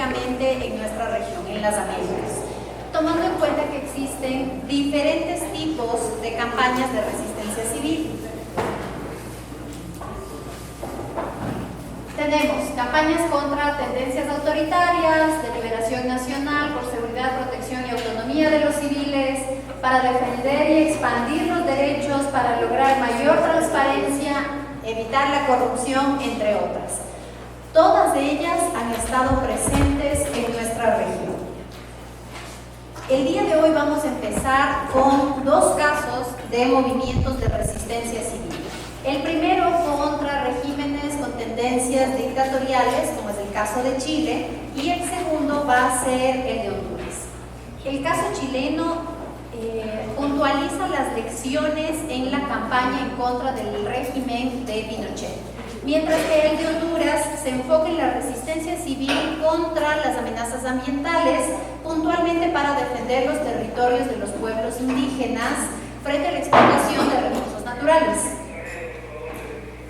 específicamente en nuestra región, en las Américas, tomando en cuenta que existen diferentes tipos de campañas de resistencia civil. Tenemos campañas contra tendencias autoritarias, de liberación nacional, por seguridad, protección y autonomía de los civiles, para defender y expandir los derechos, para lograr mayor transparencia, evitar la corrupción, entre otras. Todas ellas han estado presentes en nuestra región. El día de hoy vamos a empezar con dos casos de movimientos de resistencia civil. El primero contra regímenes con tendencias dictatoriales, como es el caso de Chile, y el segundo va a ser el de Honduras. El caso chileno puntualiza las lecciones en la campaña en contra del régimen de Pinochet, mientras que el de Honduras se enfoca en la resistencia civil contra las amenazas ambientales, puntualmente para defender los territorios de los pueblos indígenas frente a la explotación de recursos naturales.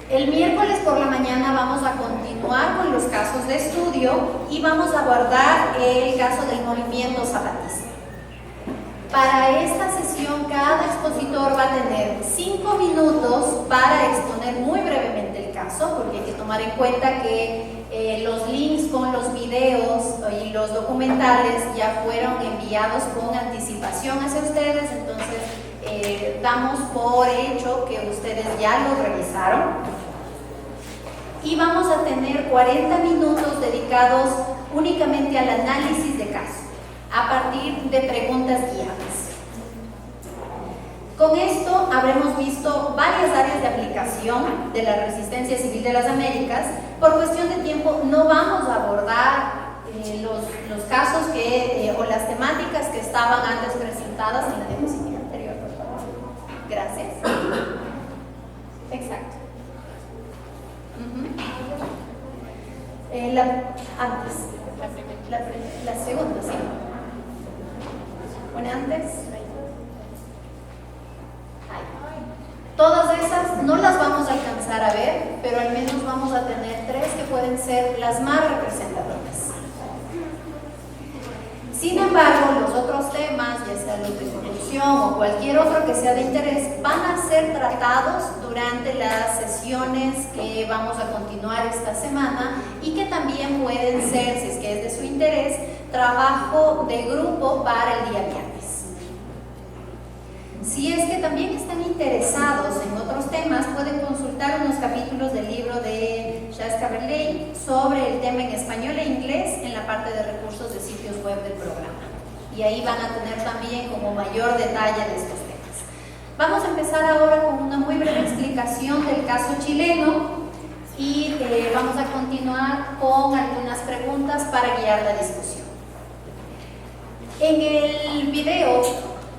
El miércoles por la mañana vamos a continuar con los casos de estudio y vamos a abordar el caso del movimiento zapatista. Para esta sesión, cada expositor va a tener 5 minutos para exponer muy brevemente el caso, porque hay que tomar en cuenta que los links con los videos y los documentales ya fueron enviados con anticipación hacia ustedes, entonces damos por hecho que ustedes ya lo revisaron. Y vamos a tener 40 minutos dedicados únicamente al análisis de caso, a partir de preguntas guiadas. Con esto habremos visto varias áreas de aplicación de la resistencia civil de las Américas. Por cuestión de tiempo no vamos a abordar los casos o las temáticas que estaban antes presentadas en la diapositiva anterior, por favor. Gracias. Exacto. Antes. La segunda, sí. Una antes. Todas esas no las vamos a alcanzar a ver, pero al menos vamos a tener 3 que pueden ser las más representadoras. Sin embargo, los otros temas, ya sea los de corrupción o cualquier otro que sea de interés, van a ser tratados durante las sesiones que vamos a continuar esta semana y que también pueden ser, si es que es de su interés, trabajo de grupo para el día viernes. Si es que también están interesados en otros temas, pueden consultar unos capítulos del libro de Belen sobre el tema en español e inglés en la parte de recursos de sitios web del programa. Y ahí van a tener también como mayor detalle de estos temas. Vamos a empezar ahora con una muy breve explicación del caso chileno y vamos a continuar con algunas preguntas para guiar la discusión. En el video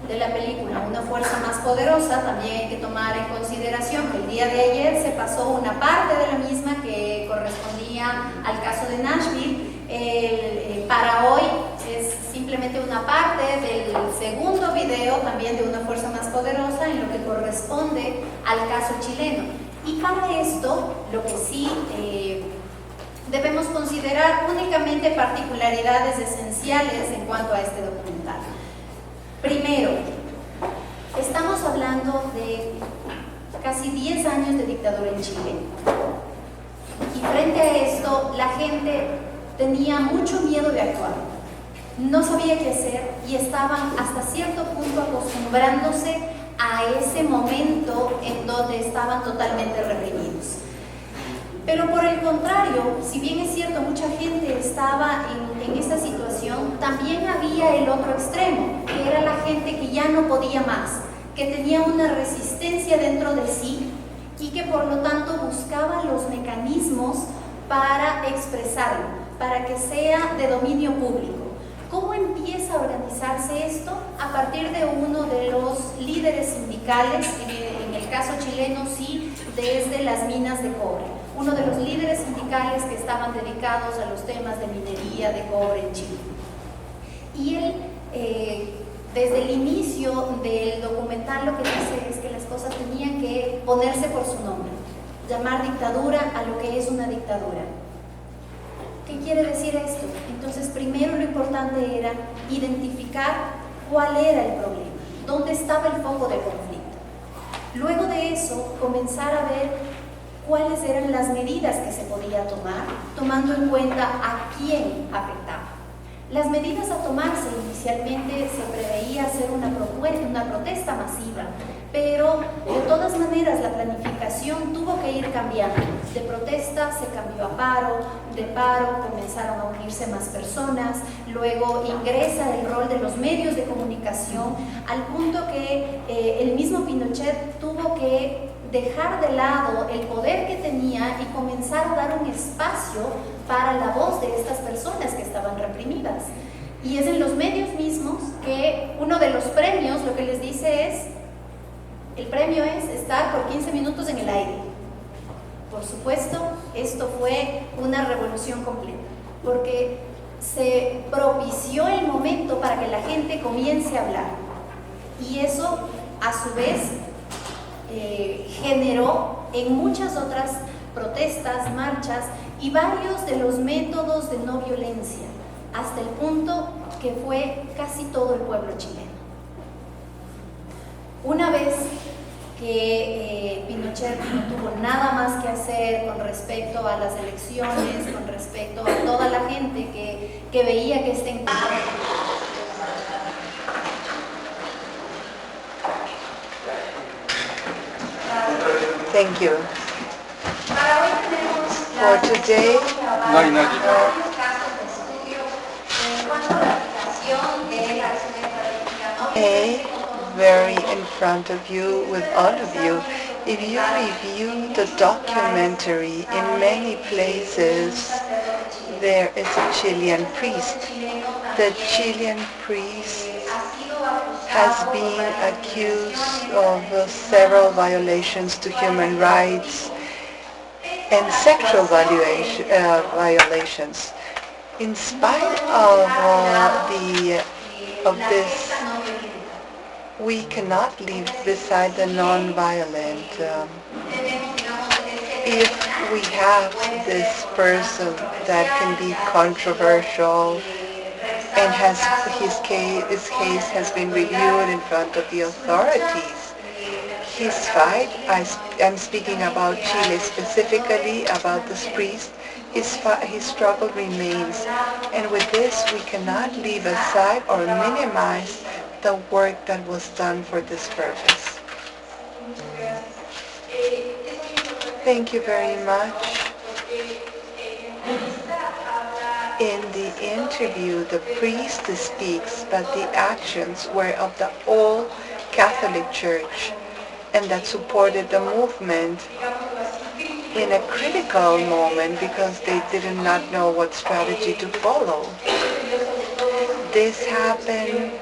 de la película Una fuerza más poderosa, también hay que tomar en consideración que el día de ayer se pasó una parte de la misma que correspondía al caso de Nashville. Para hoy es simplemente una parte del segundo video también de Una fuerza más poderosa en lo que corresponde al caso chileno. Y para esto, lo que sí debemos considerar únicamente particularidades esenciales en cuanto a este documental. Primero, estamos hablando de casi 10 años de dictadura en Chile. Y frente a esto, la gente tenía mucho miedo de actuar. No sabía qué hacer y estaban hasta cierto punto acostumbrándose a ese momento en donde estaban totalmente reprimidos. Pero por el contrario, si bien es cierto, mucha gente estaba en esta situación, también había el otro extremo, que era la gente que ya no podía más, que tenía una resistencia dentro de sí y que por lo tanto buscaba los mecanismos para expresarlo, para que sea de dominio público. ¿Cómo empieza a organizarse esto? A partir de uno de los líderes sindicales, en el caso chileno sí, desde las minas de cobre. Uno de los líderes sindicales que estaban dedicados a los temas de minería de cobre en Chile. Y él, desde el inicio del documental, lo que dice es que las cosas tenían que ponerse por su nombre, llamar dictadura a lo que es una dictadura. ¿Qué quiere decir esto? Entonces, primero lo importante era identificar cuál era el problema, dónde estaba el foco del conflicto. Luego de eso, comenzar a ver cuáles eran las medidas que se podía tomar, tomando en cuenta a quién afectaba. Las medidas a tomarse inicialmente se preveía hacer una protesta masiva, pero de todas maneras la planificación tuvo que ir cambiando. De protesta se cambió a paro, de paro comenzaron a unirse más personas, luego ingresa el rol de los medios de comunicación, al punto que el mismo Pinochet tuvo que dejar de lado el poder que tenía y comenzar a dar un espacio para la voz de estas personas que estaban reprimidas. Y es en los medios mismos que uno de los premios lo que les dice es, el premio es estar por 15 minutos en el aire. Por supuesto, esto fue una revolución completa, porque se propició el momento para que la gente comience a hablar. Y eso, a su vez, generó en muchas otras protestas, marchas y varios de los métodos de no violencia, hasta el punto que fue casi todo el pueblo chileno. Una vez que Pinochet no tuvo nada más que hacer con respecto a las elecciones, con respecto a toda la gente que veía que este Thank you. For today, very in front of you, with all of you, if you review the documentary, in many places there is a Chilean priest. The Chilean priest has been accused of several violations to human rights and sexual violations. In spite of this, we cannot leave beside the non-violent. If we have this person that can be controversial and his case has been reviewed in front of the authorities, his fight, I'm speaking about Chile specifically, about this priest, his struggle remains. And with this, we cannot leave aside or minimize the work that was done for this purpose. Thank you very much. In the interview, the priest speaks, but the actions were of the whole Catholic Church, and that supported the movement in a critical moment because they did not know what strategy to follow. This happened,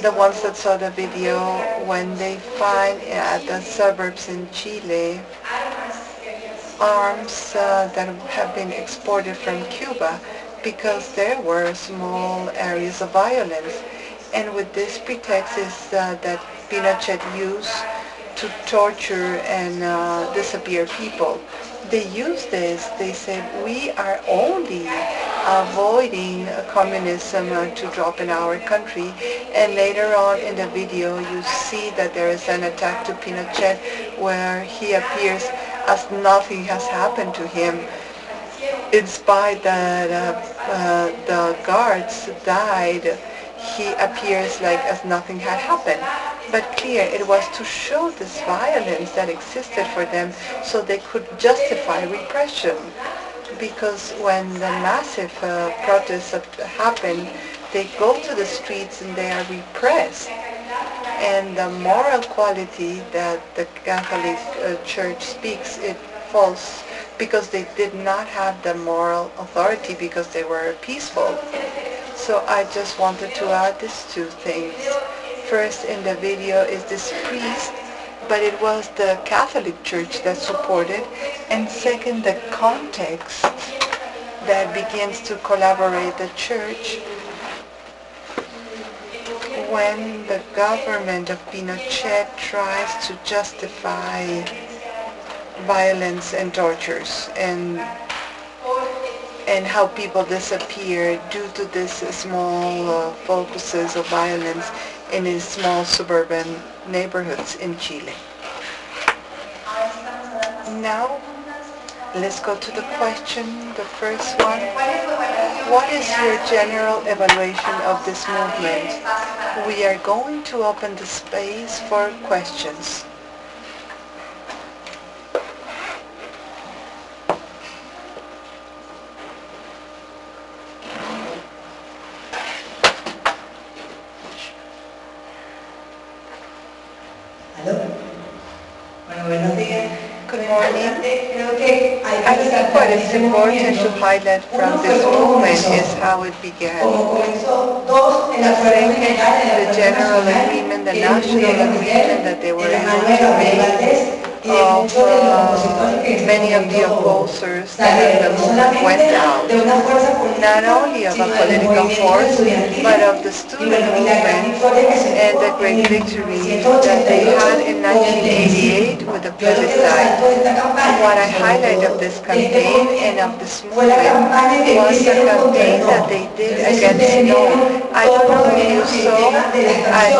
the ones that saw the video, when they find at the suburbs in Chile arms that have been exported from Cuba because there were small areas of violence. And with this pretext is that Pinochet used to torture and disappear people. They used this, they said, we are only avoiding communism to drop in our country. And later on in the video you see that there is an attack to Pinochet where he appears as nothing has happened to him. In spite that the guards died, he appears like as nothing had happened. But clear, it was to show this violence that existed for them so they could justify repression. Because when the massive protests happen, they go to the streets and they are repressed. And the moral quality that the Catholic Church speaks, it falls because they did not have the moral authority because they were peaceful. So I just wanted to add these two things. First, in the video is this priest, but it was the Catholic Church that supported. And second, the context that begins to collaborate the church when the government of Pinochet tries to justify violence and tortures. And and how people disappear due to this small focuses of violence in these small suburban neighborhoods in Chile. Now, let's go to the question, the first one. What is your general evaluation of this movement? We are going to open the space for questions. Good morning. I think what is important to highlight from this movement is how it began. Second, the general agreement, the national agreement that they were able to make of many of the opposers that the movement went out, not only of a political force, but of the student movement and the great victory that they had in 1988 with the plebiscite. What I highlight of this campaign and of this movement was the campaign that they did against no. I don't know if you saw at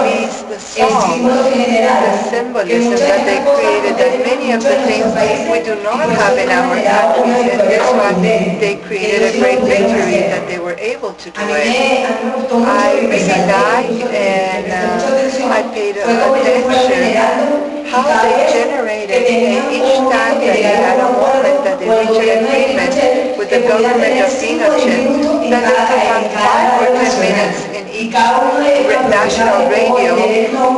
least the song, the symbolism that they created, that many of the things we do not have in our countries, and this one they created a great victory that they were able to do it. I really liked and I paid attention how they generated each time that they had a moment that they reached an agreement with the government of Pinochet that they could have 5 or 10 minutes in each national radio,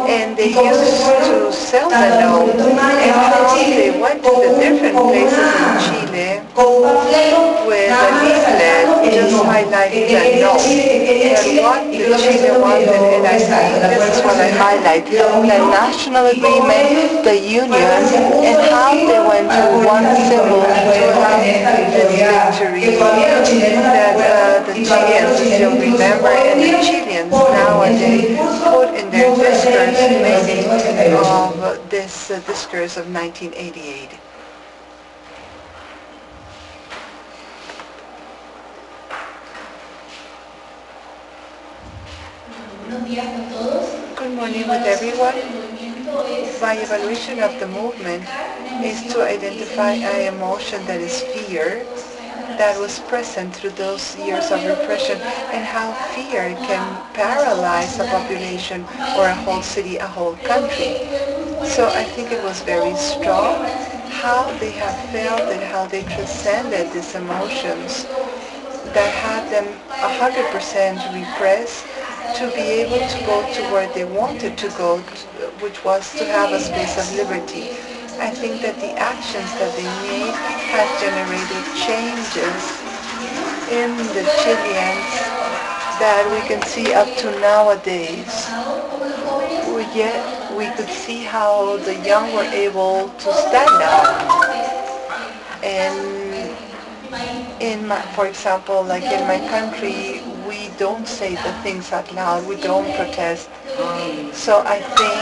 and they used to sell the no, and how they went to the different places in Chile with a leaflet just highlighting the no, and what the Chile wanted, and I think this is what I highlight, the national agreement, the union, and how they went to one symbol to have this victory that the Chileans still remember, and the Chileans nowadays put in their discourse many of this discourse of 1988. Good morning with everyone. My evaluation of the movement is to identify an emotion that is fear that was present through those years of repression, and how fear can paralyze a population or a whole city, a whole country. So I think it was very strong how they have felt and how they transcended these emotions that had them 100% repressed to be able to go to where they wanted to go, which was to have a space of liberty. I think that the actions that they made have generated changes in the Chileans that we can see up to nowadays. Yet we could see how the young were able to stand up. And for example, like in my country, we don't say the things out loud, we don't protest. So I think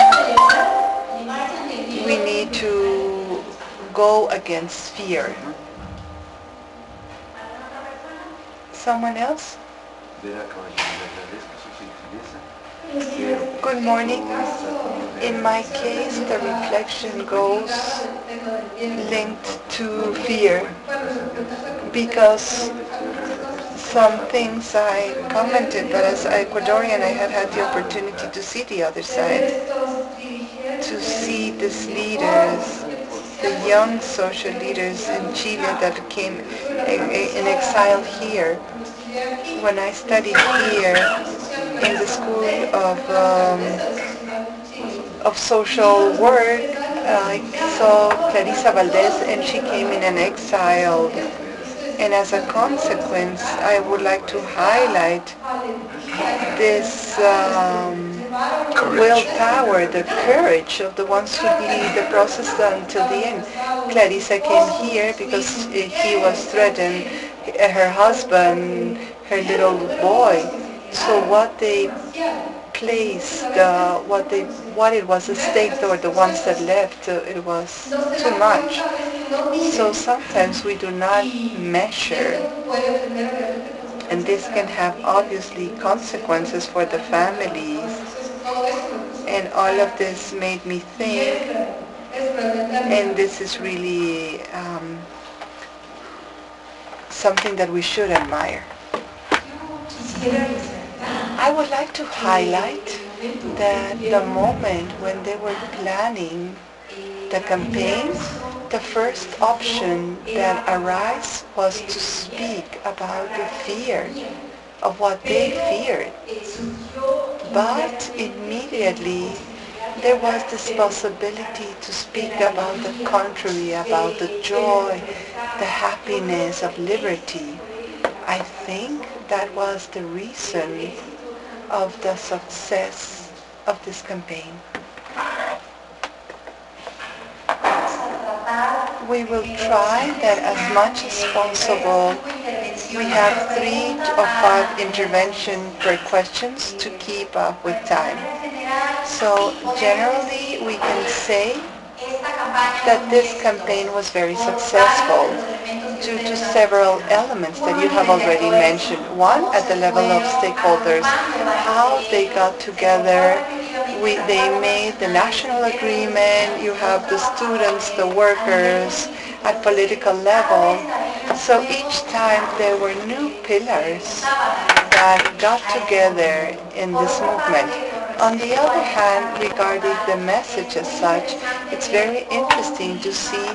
we need to go against fear. Someone else? Good morning. In my case, the reflection goes linked to fear, because some things I commented, but as Ecuadorian I had the opportunity to see the other side, to see these leaders, the young social leaders in Chile that came in exile here. When I studied here in the School of Social Work, I saw Clarissa Valdez, and she came in an exile. And as a consequence, I would like to highlight this willpower, the courage of the ones who lead the process until the end. Clarissa came here because he was threatened, her husband, her little boy. So what they placed, what it was at stake, or the ones that left, it was too much. So sometimes we do not measure, and this can have obviously consequences for the families. And all of this made me think, and this is really something that we should admire. I would like to highlight that the moment when they were planning the campaign, the first option that arose was to speak about the fear of what they feared. But immediately there was this possibility to speak about the contrary, about the joy, the happiness of liberty. I think that was the reason of the success of this campaign. We will try that as much as possible. We have 3 or 5 interventions per questions to keep up with time. So generally we can say that this campaign was very successful due to several elements that you have already mentioned. One, at the level of stakeholders, how they got together. They made the national agreement. You have the students, the workers at political level. So each time there were new pillars that got together in this movement. On the other hand, regarding the message as such, it's very interesting to see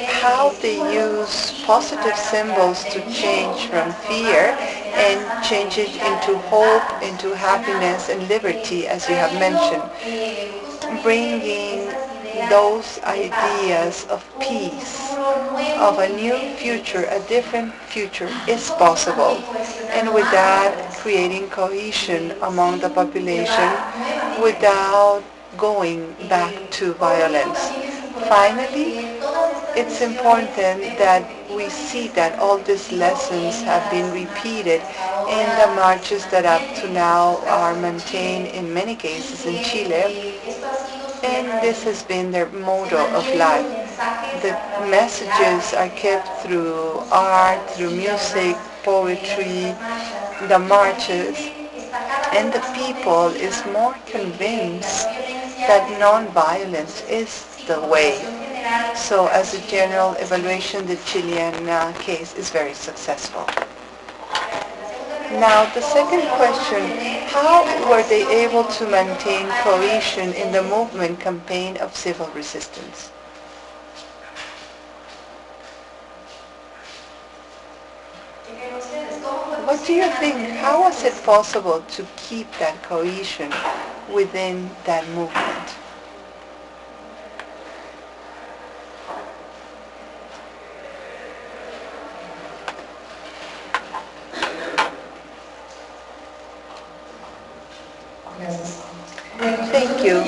how they use positive symbols to change from fear and change it into hope, into happiness and liberty, as you have mentioned. Bringing those ideas of peace, of a new future, a different future is possible. And with that, creating cohesion among the population without going back to violence. Finally, it's important that we see that all these lessons have been repeated in the marches that up to now are maintained in many cases in Chile, and this has been their motto of life. The messages are kept through art, through music, poetry, the marches, and the people is more convinced that nonviolence is the way. So as a general evaluation, the Chilean case is very successful. Now, the second question, how were they able to maintain cohesion in the movement campaign of civil resistance? What do you think? How was it possible to keep that cohesion within that movement? Thank you.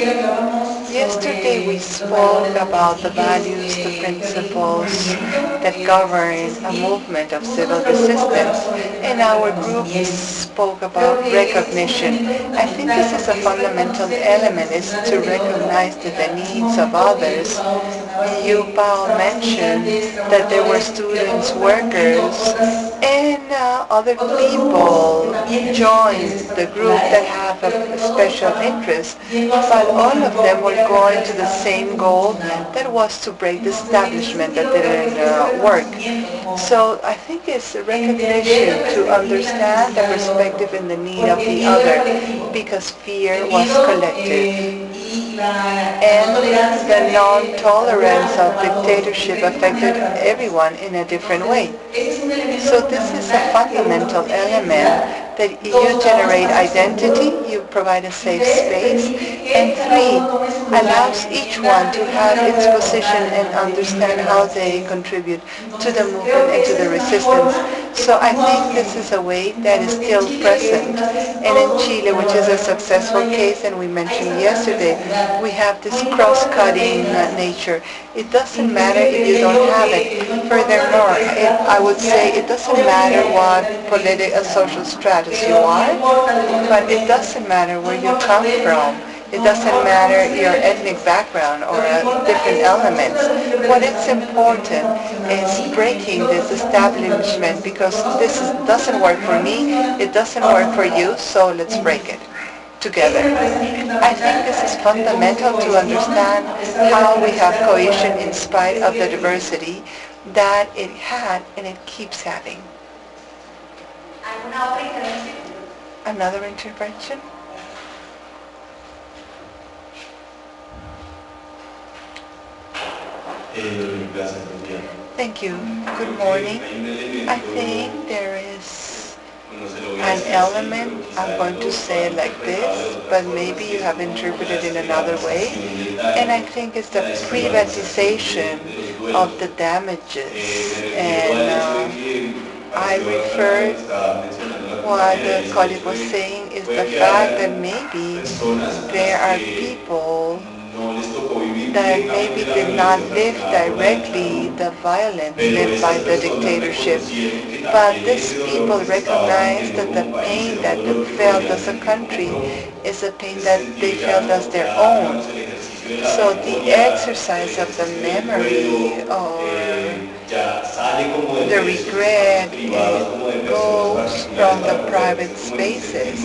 Yesterday we spoke about the values, the principles that govern a movement of civil resistance, and our group spoke about recognition. I think this is a fundamental element, is to recognize the needs of others. You, Paola, mentioned that there were students, workers, and other people joined the group that have a special interest, but all of them were going to the same goal, that was to break the establishment that didn't work. So I think it's a recognition to understand the perspective and the need of the other, because fear was collective. And the non-tolerance of dictatorship affected everyone in a different way. So this is a fundamental element, that you generate identity, you provide a safe space, and 3, allows each one to have its position and understand how they contribute to the movement and to the resistance. So I think this is a way that is still present. And in Chile, which is a successful case, and we mentioned yesterday, we have this cross-cutting nature. It doesn't matter if you don't have it. Furthermore, I would say it doesn't matter what political, social status you are, but it doesn't matter where you come from. It doesn't matter your ethnic background or different elements. What is important is breaking this establishment because doesn't work for me, it doesn't work for you, so let's break it together. I think this is fundamental to understand how we have cohesion in spite of the diversity that it had and it keeps having. Another intervention? Thank you. Good morning. I think there is an element, I'm going to say it like this, but maybe you have interpreted it in another way, and I think it's the privatization of the damages. And I refer what the colleague was saying is the fact that maybe there are people that maybe did not live directly the violence lived by the dictatorship, but these people recognize that the pain that they felt as a country is a pain that they felt as their own. So the exercise of the memory or the regret goes from the private spaces,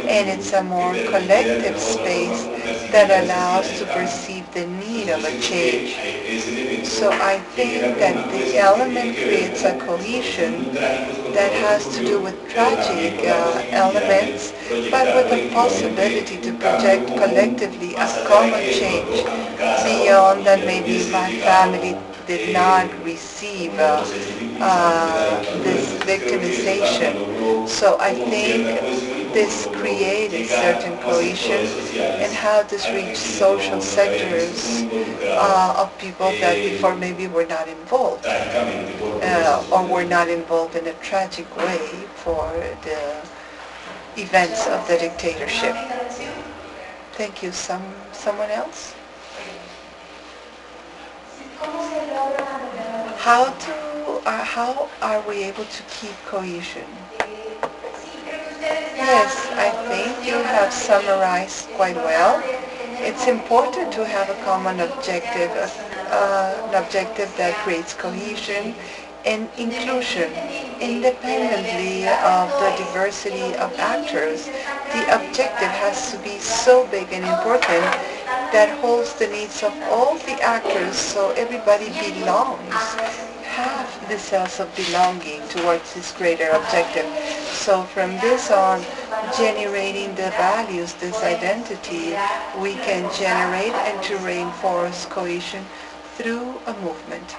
and it's a more collective space that allows to perceive the need of a change. So I think that the element creates a cohesion that has to do with tragic elements, but with the possibility to project collectively a common change beyond that maybe my family did not receive this victimization. So I think this created a certain cohesion and how this reached social sectors of people that before maybe were not involved or were not involved in a tragic way for the events of the dictatorship. Thank you. Someone else? How are we able to keep cohesion? Yes, I think you have summarized quite well. It's important to have a common objective, an objective that creates cohesion and inclusion, independently of the diversity of actors. The objective has to be so big and important that holds the needs of all the actors so everybody belongs, have the sense of belonging towards this greater objective. So from this on, generating the values, this identity, we can generate and to reinforce cohesion through a movement.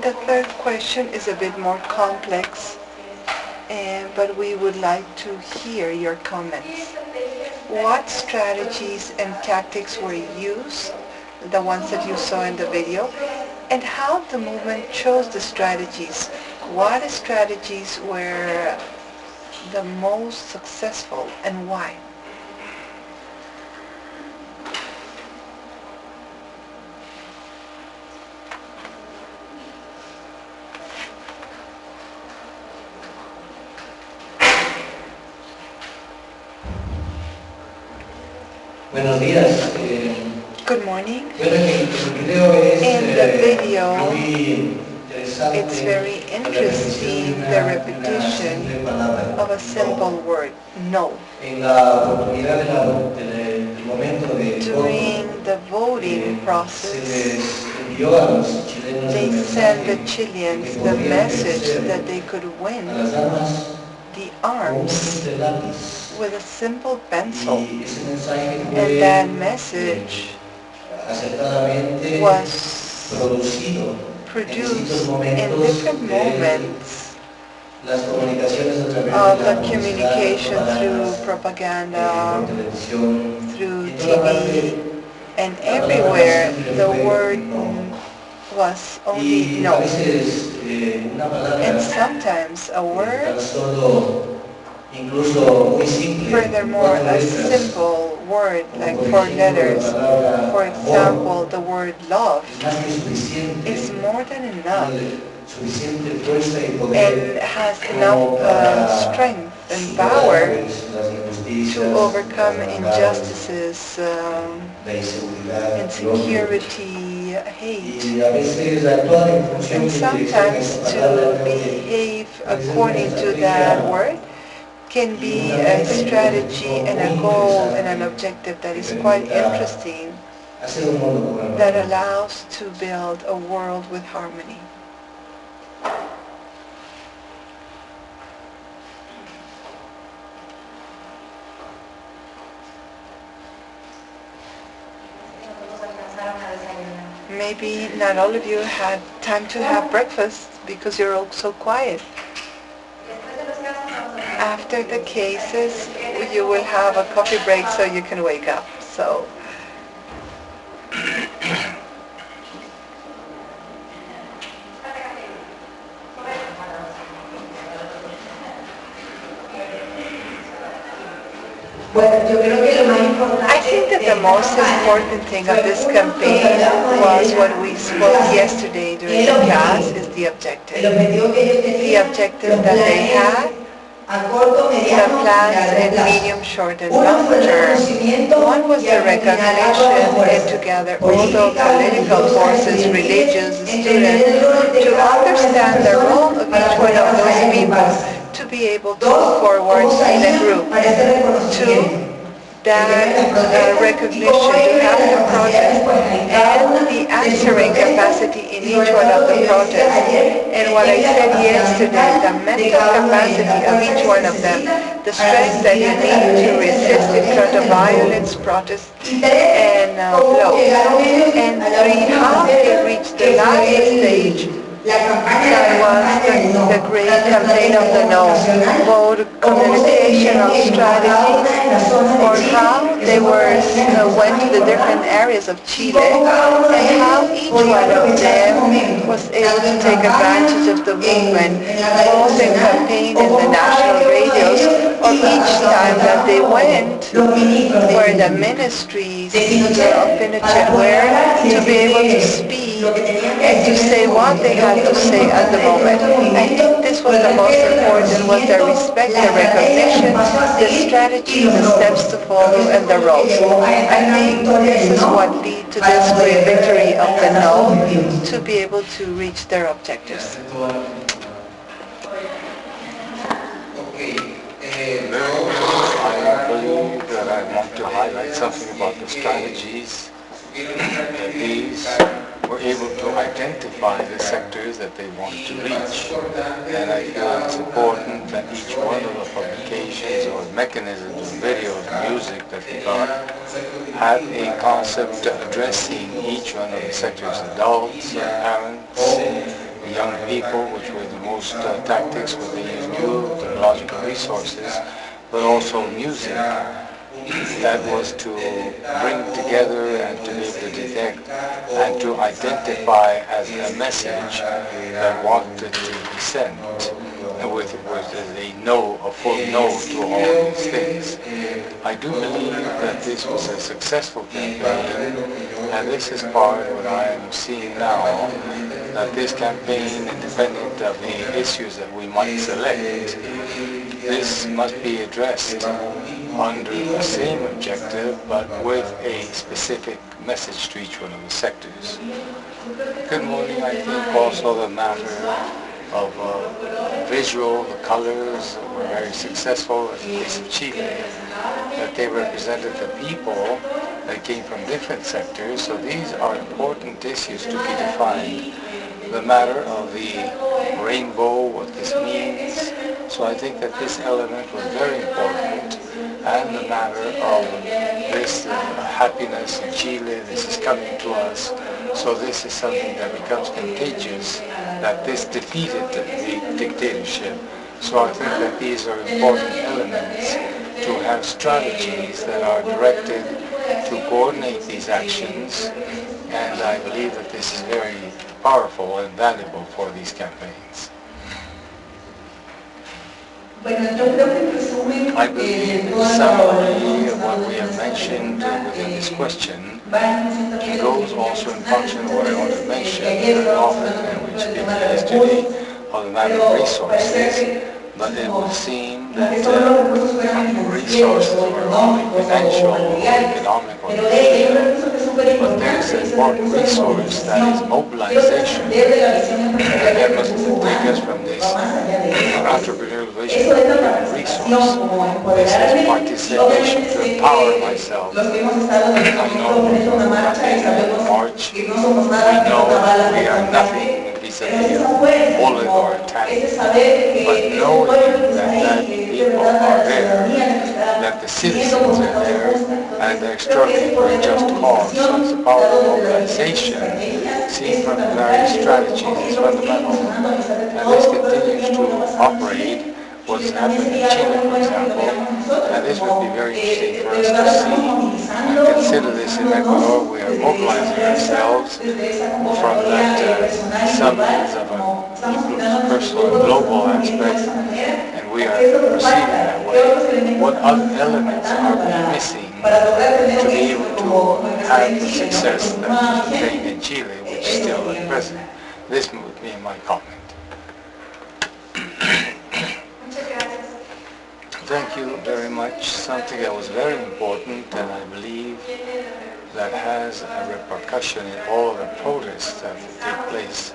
The third question is a bit more complex, but we would like to hear your comments. What strategies and tactics were used, the ones that you saw in the video, and how the movement chose the strategies? What strategies were the most successful and why? Buenos días. Good morning. Bueno, In the video, muy it's very interesting the repetition of a simple word, no. En la oportunidad del momento de During the voting process, envió a los chilenos they sent the Chileans the message that they could win the arms with a simple pencil. And that message was produced in different moments of the communication through propaganda, through TV, and everywhere the word was only no. And sometimes a word, furthermore, a simple word like 4 letters, for example, the word love, is more than enough and has enough strength and power to overcome injustices, insecurity, hate, and sometimes to behave according to that word can be a strategy and a goal and an objective that is quite interesting, that allows to build a world with harmony. Maybe not all of you had time to have breakfast because you're all so quiet. After the cases, you will have a coffee break so you can wake up. So. I think that the most important thing of this campaign was what we spoke yesterday during the class, is the objective. The objective that they had, the plans in medium, short, and long term. One was the recognition and to gather all the political forces, religious, students, to understand the role of each one of those people, to be able to move forward in a group. Two, that recognition to have the protest and the answering capacity in each one of the protests. And what I said yesterday, the mental capacity of each one of them, the strength that you need to resist in front of violence, protest, and blows. And three, how they reach the last stage. That was the great campaign of the no, both communicational strategies, or how they went to the different areas of Chile, and how each one of them was able to take advantage of the movement, both in campaign in the national radios, or each time that they went where the ministries of Pinochet were, to be able to speak and to say what they had to say at the moment. I think this was the most important, was the respect, the recognition, the strategy, the steps to follow, and the roles. I think this is what lead to this great victory of the no, to be able to reach their objectives. I believe that I want to highlight something about the strategies that these were able to identify the sectors that they want to reach. And I feel it's important that each one of the publications or mechanisms, videos, music that we got had a concept addressing each one of the sectors: adults, parents, young people, which were the most tactics where they used new technological resources, but also music that was to bring together and to be able to detect and to identify as a message that wanted to be sent with a no, a full no to all these things. I do believe that this was a successful campaign, and this is part of what I am seeing now, that this campaign, independent of the issues that we might select, this must be addressed under the same objective, but with a specific message to each one of the sectors. Good morning. I think also the matter of visual, the colors were very successful in the case of Chile, that they represented the people that came from different sectors, so these are important issues to be defined. The matter of the rainbow, what this means, so I think that this element was very important, and the matter of this happiness in Chile, this is coming to us, so this is something that becomes contagious, that this defeated the dictatorship. So I think that these are important elements to have strategies that are directed to coordinate these actions, and I believe that this is very powerful and valuable for these campaigns. I believe in summary of what we have mentioned within this question goes also in function of what I want to mention often, and which did yesterday, of the matter of resources, but it would seem that resources were only financial or economic or material, but there's an important resource that is mobilization that must take us from this entrepreneurial vision of human resource. This is participation to empower myself. I know from March, we know we are nothing vis-a-vis a bullet or a tank, but knowing that people are there, that the citizens are there, and they're struggling for a just cause. So it's the power of mobilization, seen from the various strategies, is fundamental. And this continues to operate. What's happened in Chile, for example, and this would be very interesting for us to see and consider this in Ecuador. We are mobilizing ourselves from that semblance of a personal and global aspect, and we are proceeding that way. What other elements are we missing to be able to have the success that was obtained in Chile, which is still at present? This would be my comment. Thank you very much. Something that was very important, and I believe that has a repercussion in all of the protests that take place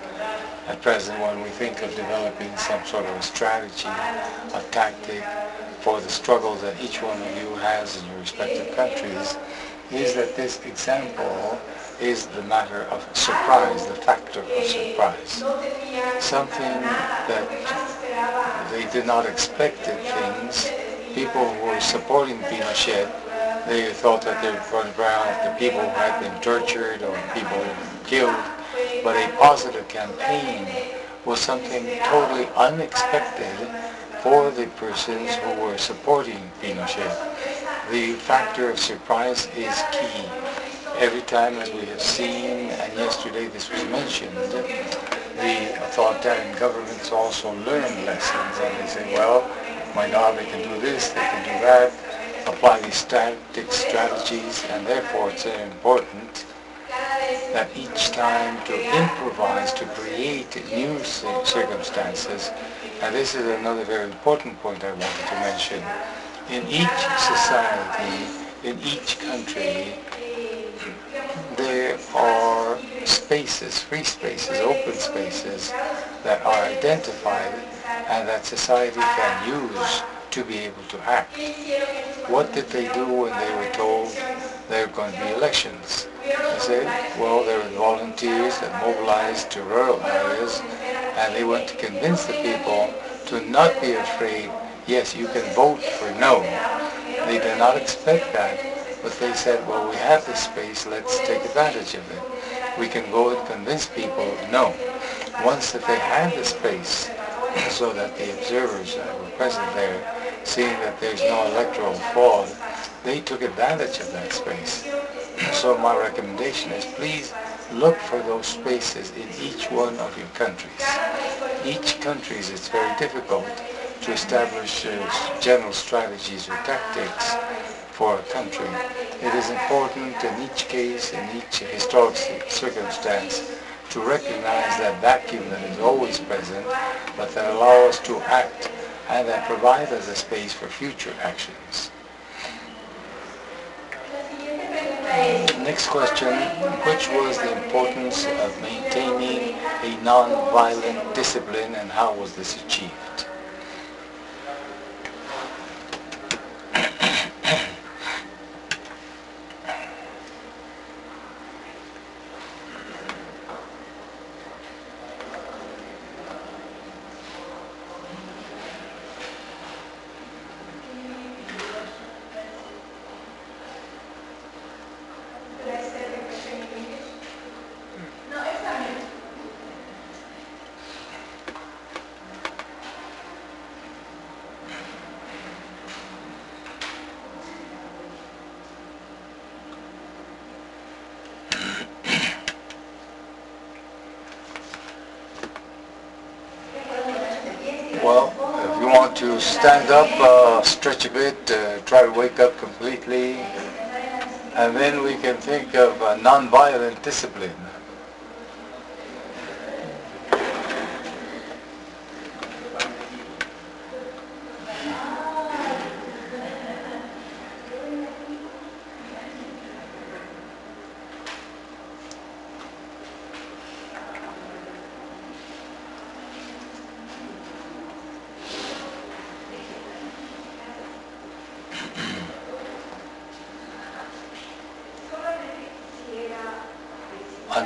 at present when we think of developing some sort of a strategy, a tactic for the struggles that each one of you has in your respective countries, is that this example is the matter of surprise, the factor of surprise. Something that they did not expect things. People who were supporting Pinochet, they thought that they were going around the people who had been tortured or people who were killed. But a positive campaign was something totally unexpected for the persons who were supporting Pinochet. The factor of surprise is key. Every time, as we have seen, and yesterday this was mentioned, the authoritarian governments also learn lessons, and they say, well, my God, they can do this, they can do that, apply these tactics, strategies, and therefore it's important that each time to improvise, to create new circumstances. And this is another very important point I wanted to mention. In each society, in each country, there are spaces, free spaces, open spaces that are identified and that society can use to be able to act. What did they do when they were told there were going to be elections? They said, well, there were volunteers that mobilized to rural areas, and they went to convince the people to not be afraid. Yes, you can vote for no. They did not expect that, but they said, well, we have this space, let's take advantage of it. We can go and convince people no. Once that they had the space, so that the observers that were present there, seeing that there's no electoral fraud, they took advantage of that space. So my recommendation is, please look for those spaces in each one of your countries. Each country, it's very difficult to establish general strategies or tactics for a country. It is important in each case, in each historic circumstance, to recognize that vacuum that is always present, but that allow us to act and that provide us a space for future actions. Next question, which was the importance of maintaining a non-violent discipline and how was this achieved? Well, if you want to stand up, stretch a bit, try to wake up completely, and then we can think of non-violent discipline.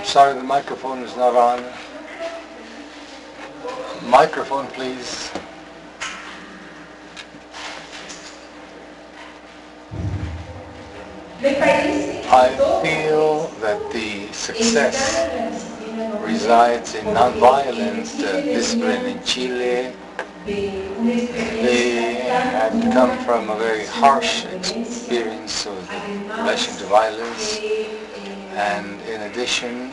Sorry, the microphone is not on. Microphone, please. I feel that the success resides in nonviolent discipline in Chile. They had come from a very harsh experience with relation to violence, and in addition,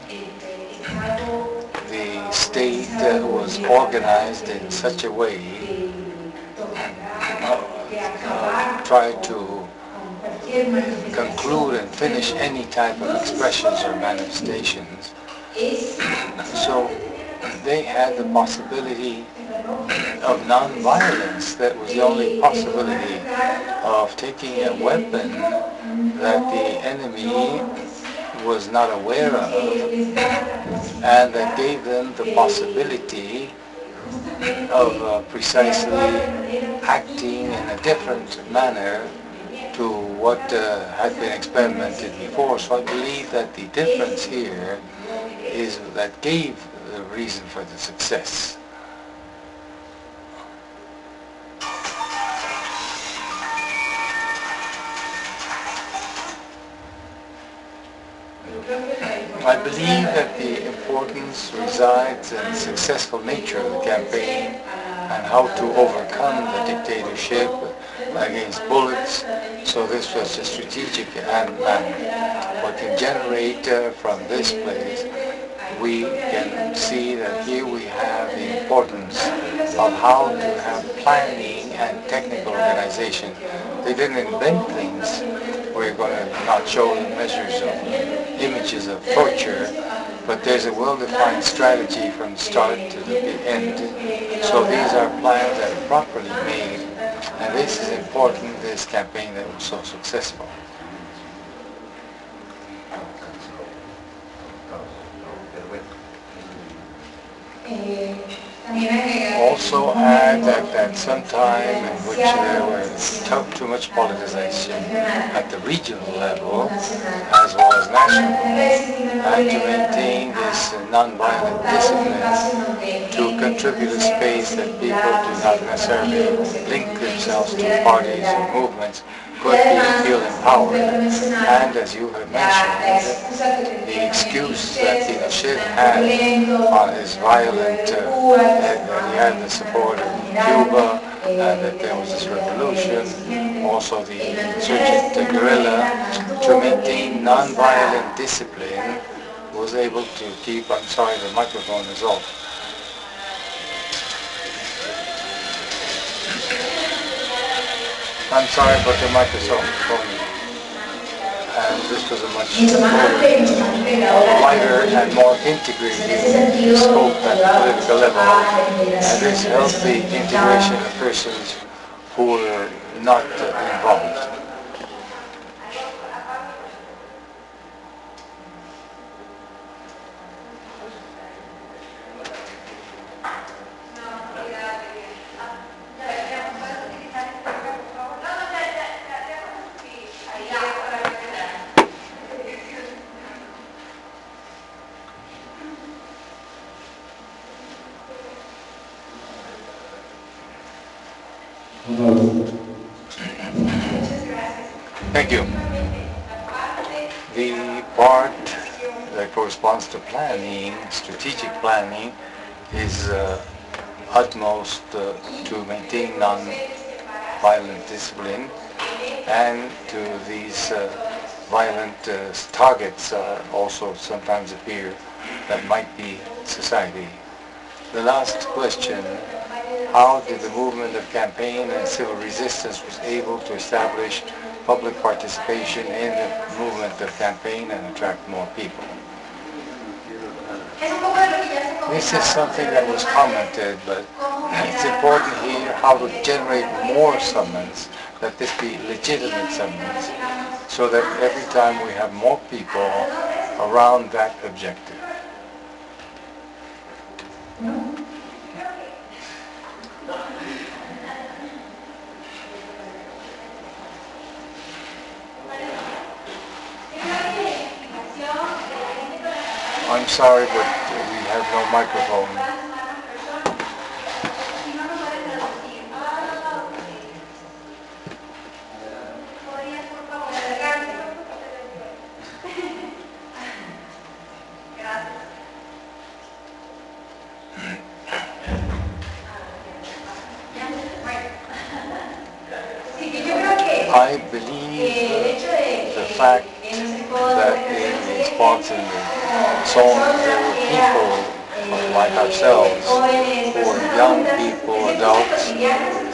the state was organized in such a way tried to conclude and finish any type of expressions or manifestations. So they had the possibility of non-violence. That was the only possibility of taking a weapon that the enemy was not aware of, and that gave them the possibility of precisely acting in a different manner to what had been experimented before. So I believe that the difference here is that gave the reason for the success. I believe that the importance resides in the successful nature of the campaign and how to overcome the dictatorship against bullets. So this was a strategic and what can generate from this place. We can see that here we have the importance of how to have planning and technical organization. They didn't invent things. We're going to not show measures of images of torture, but there's a well-defined strategy from the start to the end. So these are plans that are properly made, and this is important, this campaign that was so successful. Also add that at some time in which there was too much politicization at the regional level as well as national, and to maintain this non-violent discipline, to contribute a space that people do not necessarily link themselves to parties or movements, could feel empowered. And as you have mentioned, the excuse that Pinochet had on his violent, that he had the support of Cuba, and that there was this revolution, also the insurgent guerrilla, to maintain non-violent discipline, was able to keep, I'm sorry, the microphone is off. I'm sorry about the microphone. And this was a much wider and more integrated scope at the political level. And this helped the integration of persons who were not involved. Thank you. The part that corresponds to planning, strategic planning, is utmost to maintain non-violent discipline, and to these violent targets also sometimes appear that might be society. The last question: how did the movement of campaign and civil resistance was able to establish public participation in the movement of campaign and attract more people? This is something that was commented, but it's important here how to generate more summons, that this be legitimate summons, so that every time we have more people around that objective. I'm sorry, but we have no microphone. I believe the fact that in the spots and the songs there were people like ourselves who are young people, adults.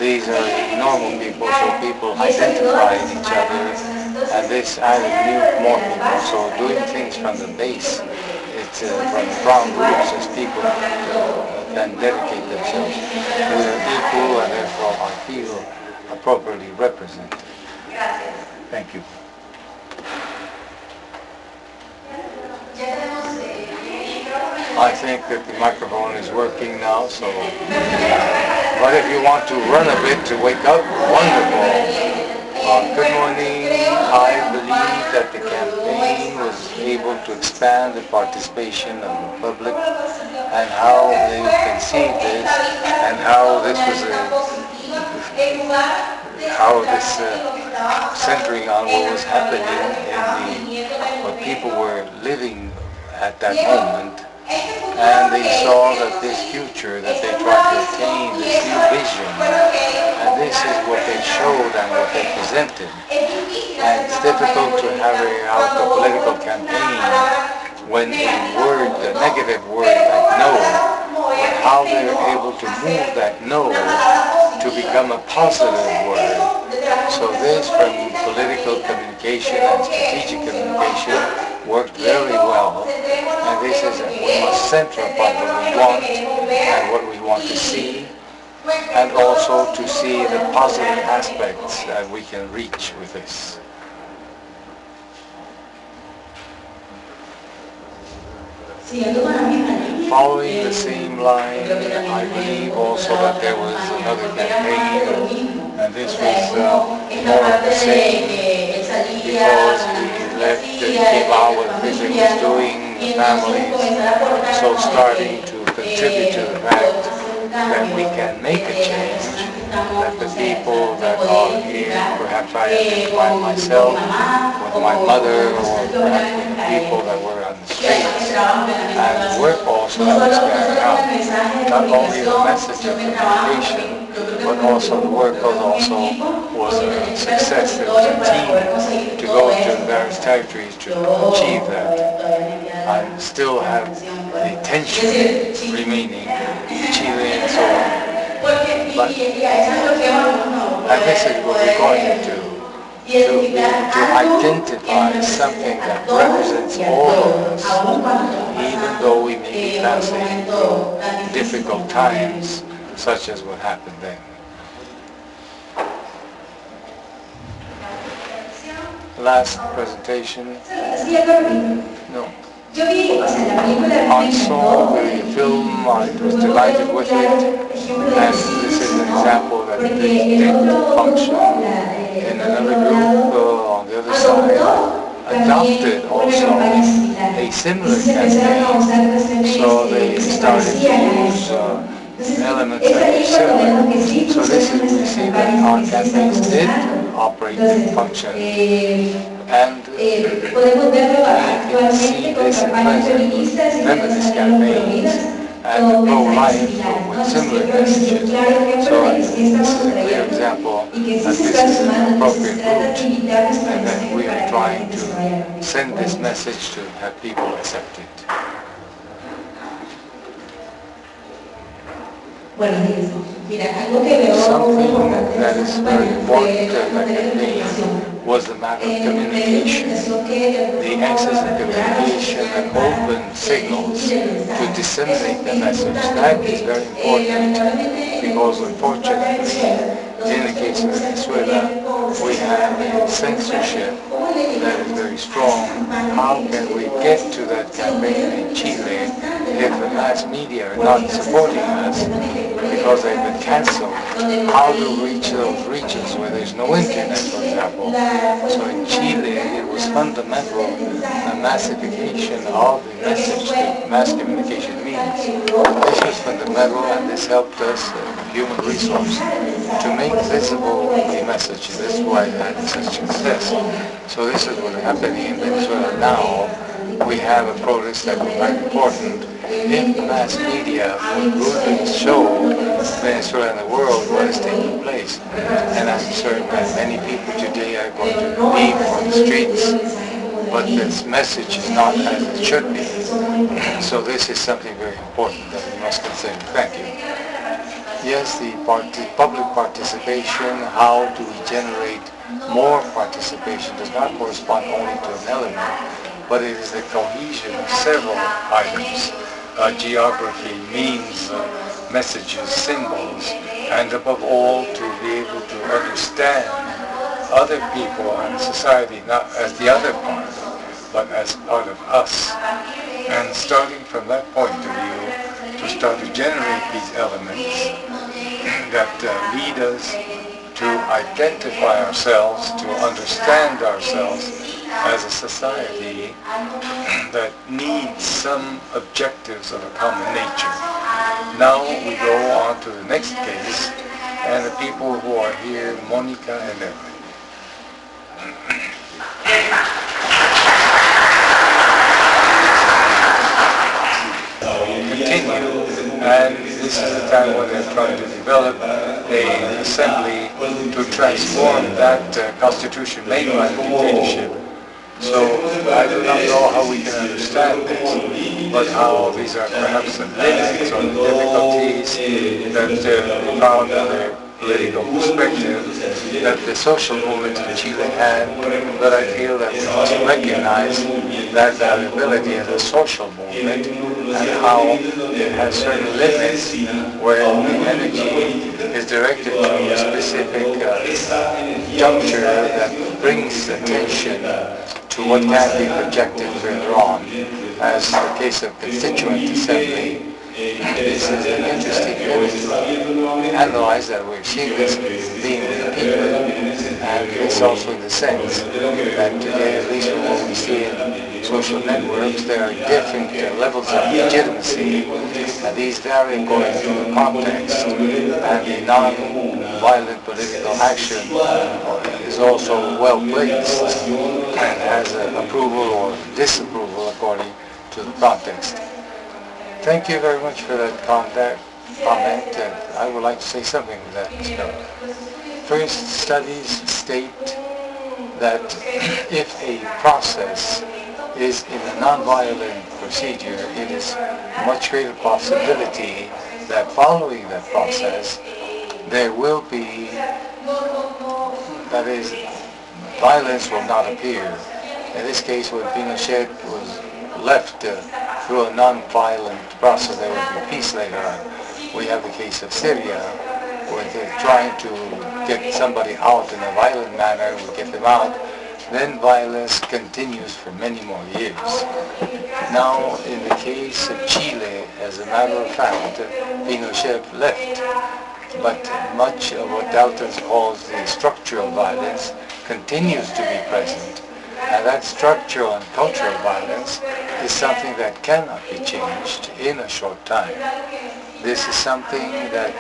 These are normal people, so people identify each other, and this added more people. So doing things from the base, it's from the ground roots, as people can dedicate themselves. We are equal, and therefore I feel appropriately represented. Thank you. I think that the microphone is working now, so... But if you want to run a bit to wake up, wonderful. Good morning. I believe that the campaign was able to expand the participation of the public and how they conceived this and how this was centering on what was happening in what people were living at that moment, and they saw that this future that they tried to attain, this new vision, and this is what they showed and what they presented. And it's difficult to carry out a political campaign when a negative word like no, but how they're able to move that no to become a positive word. So this, from political communication and strategic communication, worked very well. And this is, we must center upon what we want and what we want to see, and also to see the positive aspects that we can reach with this. Following the same line, I believe also that there was another campaign, and this was more of the same, because he came out with everything he was doing, the families, so starting to contribute to the fact that we can make a change, that the people that are here, perhaps I identify myself with my mother, or perhaps with the people that were on the streets, and the work also that was carried out. Not only the message of communication, but also the work was a success. There was a team to go to various territories to achieve that. I still have the tension remaining in Chile and so on. But, and this is what we're going to identify something that represents all of us, even though we may be passing through difficult times, such as what happened then. Last presentation. No. I saw the film, I was delighted with it, and this is an example that it did function. In another group on the other side adopted also a similar campaign, so they started to use elements that were similar. So this is, we see that our campaigns did operate and function. And we can see this in present, feminist campaigns and pro-life with similar messages. So this is a clear example that this is an appropriate route, and that we are trying to send this message to have people accept it. Something that is very important in that campaign was the matter of communication. The access to communication and open signals to disseminate the message. That is very important, because unfortunately, in the case of Venezuela, we have a censorship that is very strong. How can we get to that campaign in Chile if the mass media are not supporting us because they've been cancelled? How to reach those regions where there's no internet, for example? So in Chile, it was fundamental, the massification of the message that mass communication means. This was fundamental, and this helped us, human resource, to make visible the message. This is why it had such success. So this is what's happening in Venezuela now. We have a protest that was very important. If mass media would really show Venezuela and the world what is taking place, and I'm certain that many people today are going to leave on the streets, but this message is not as it should be. So this is something very important that we must consider. Thank you. Yes, the public participation, how do we generate more participation, does not correspond only to an element, but it is the cohesion of several items. Geography, means, messages, symbols, and above all to be able to understand other people and society not as the other part, but as part of us. And starting from that point of view, to start to generate these elements that lead us to identify ourselves, to understand ourselves as a society that needs some objectives of a common nature. Now we go on to the next case, and the people who are here, Monica and Edwin. Continue, and this is the time when they're trying to develop an assembly to transform that constitution made by the dictatorship. So I do not know how we can understand this, but how these are perhaps the limits or the difficulties that we found in their political perspective that the social movement in Chile had, but I feel that we must recognize that valuability as a social movement and how it has certain limits where the energy is directed to a specific juncture that brings attention to what can be projected further on. As the case of Constituent Assembly, this is an interesting limit to analyze that we're seeing this being repeated, and it's also in the sense that today, at least from what we see in social networks, there are different levels of legitimacy, and these vary according to the context, and the non-violent political action is also well placed and has approval or disapproval according to the context. Thank you very much for that comment, and I would like to say something to that note. First, studies state that if a process is in a non-violent procedure, it is a much greater possibility that following that process, there will be, that is, violence will not appear. In this case, when Pinochet was left through a non-violent process, there will be peace later on. We have the case of Syria, where they're trying to get somebody out in a violent manner, we get them out, then violence continues for many more years. Now, in the case of Chile, as a matter of fact, Pinochet left, but much of what Dalton calls the structural violence continues to be present. And that structural and cultural violence is something that cannot be changed in a short time. This is something that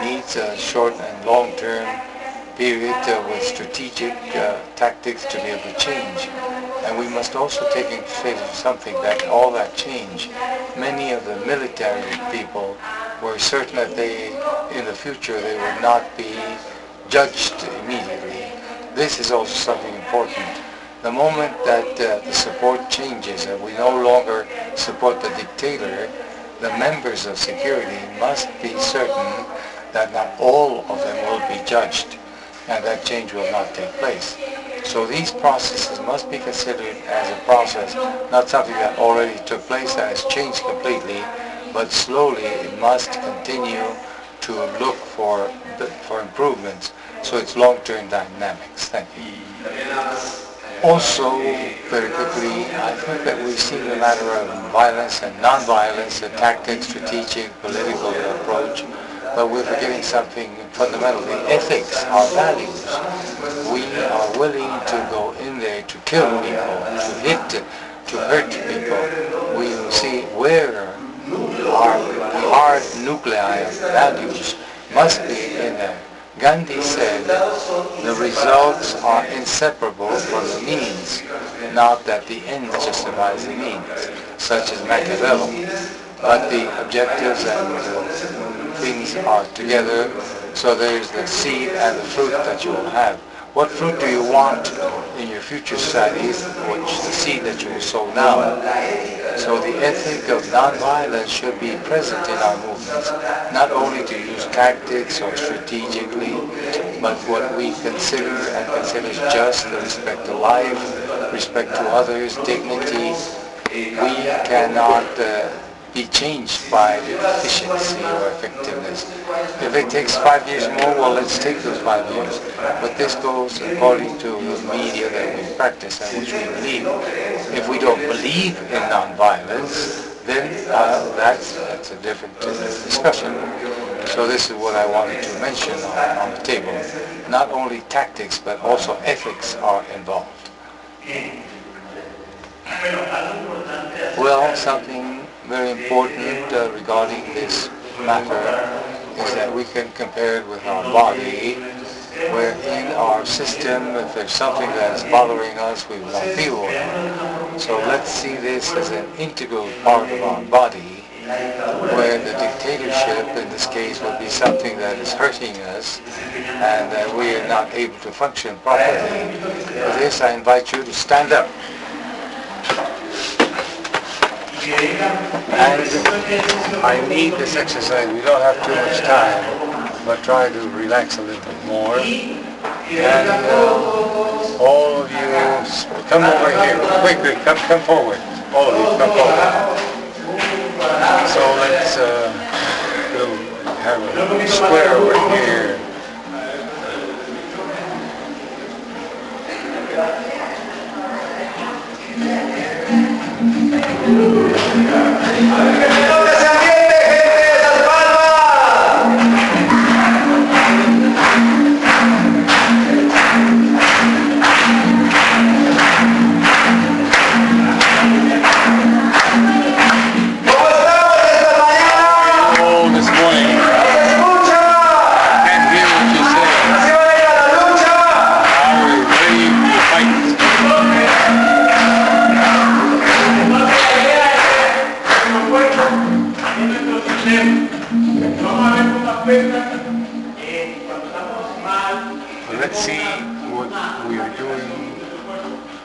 needs a short and long-term period with strategic tactics to be able to change. And we must also take into consideration something that all that change, many of the military people were certain that they, in the future, they would not be judged immediately. This is also something important. The moment that the support changes and we no longer support the dictator, the members of security must be certain that not all of them will be judged and that change will not take place. So these processes must be considered as a process, not something that already took place, that has changed completely, but slowly it must continue to look for improvements So it's long-term dynamics. Thank you. Also, very quickly, I think that we've seen the matter of violence and non-violence, the tactic, strategic, political approach, but we're forgetting something fundamental, the ethics, our values. We are willing to go in there to kill people, to hit, to hurt people. We see where our hard nuclei of values must be in there. Gandhi said the results are inseparable from the means, not that the end justifies the means, such as Machiavelli. But the objectives and the things are together, so there's the seed and the fruit that you will have. What fruit do you want in your future societies, which the seed that you will sow now? So the ethic of nonviolence should be present in our movements, not only to use tactics or strategically, but what we consider and consider just, the respect to life, respect to others, dignity. We cannot be changed by the efficiency or effectiveness. If it takes 5 years more, well, let's take those 5 years. But this goes according to the media that we practice and which we believe. If we don't believe in nonviolence, then that's a different discussion. So this is what I wanted to mention on the table. Not only tactics, but also ethics are involved. Well, something very important regarding this matter is that we can compare it with our body, where in our system, if there's something that's bothering us, we will not feel well. So let's see this as an integral part of our body, where the dictatorship in this case will be something that is hurting us and that we are not able to function properly. For this, I invite you to stand up. And I need this exercise. We don't have too much time, but try to relax a little bit more. And all of you, come over here. Quickly, come forward. All of you, come forward. So let's have a square over here. Let's see what we are doing.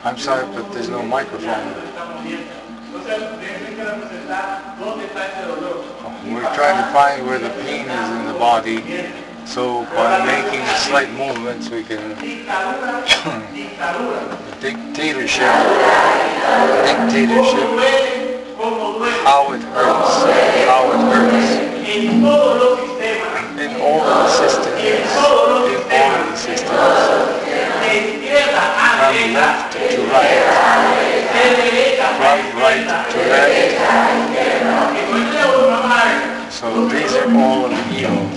I'm sorry, but there's no microphone. We're trying to find where the pain is in the body, so by making slight movements we can dictatorship, how it hurts. In all of the systems, from left to right, from right to left. So these are all of the evils.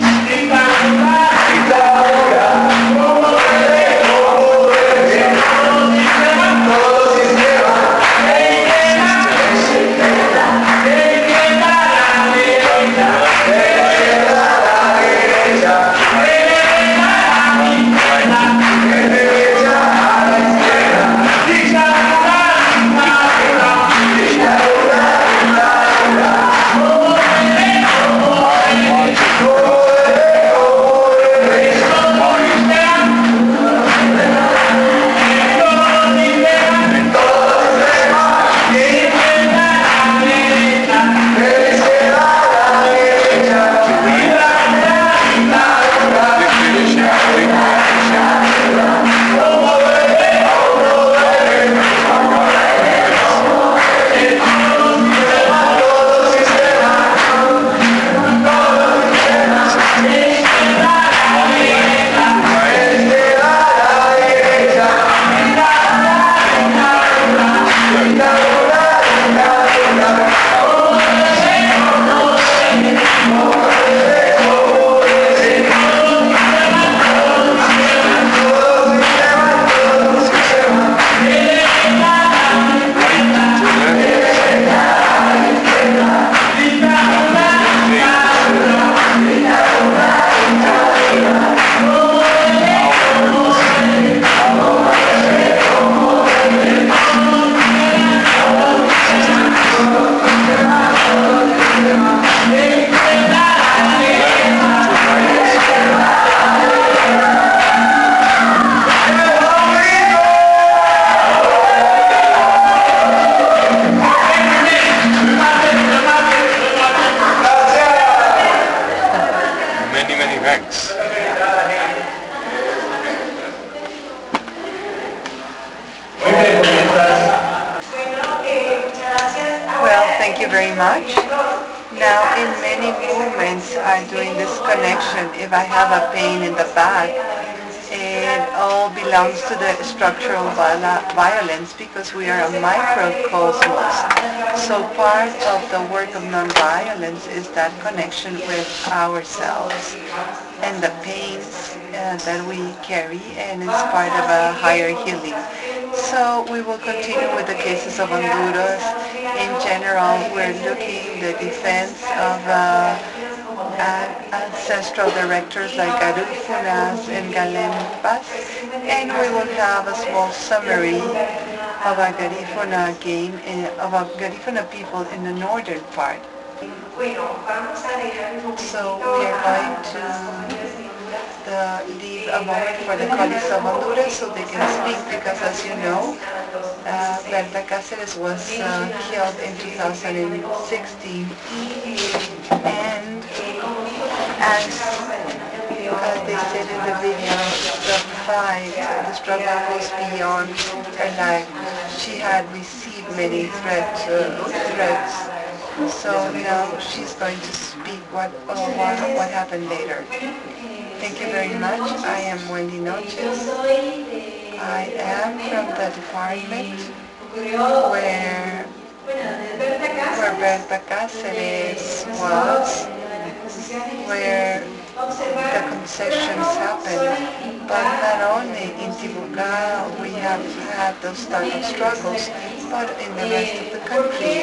Thanks. Well, thank you very much. Now, in many movements are doing this connection. If I have a pain in the back, it all belongs to the structural violence because we are a microcosmos. So part of the work of nonviolence is that connection with ourselves and the pains that we carry, and it's part of a higher healing. So we will continue with the cases of Honduras. In general, we're looking the defense of ancestral directors like Garrido and Belen, and we will have a small summary of a Garifuna game, of a Garifuna people in the northern part. So we are going to leave a moment for the colleagues of Honduras so they can speak, because as you know, Berta Cáceres was killed in 2016, and as they said in the video, the fight, the struggle goes beyond her life. She had received many threats. So now she's going to speak what happened later. Thank you very much. I am Wendy Noches. I am from the department where Berta Cáceres was, where the concessions happened. But not only in Tibuca we have had those type of struggles, but in the rest of the country.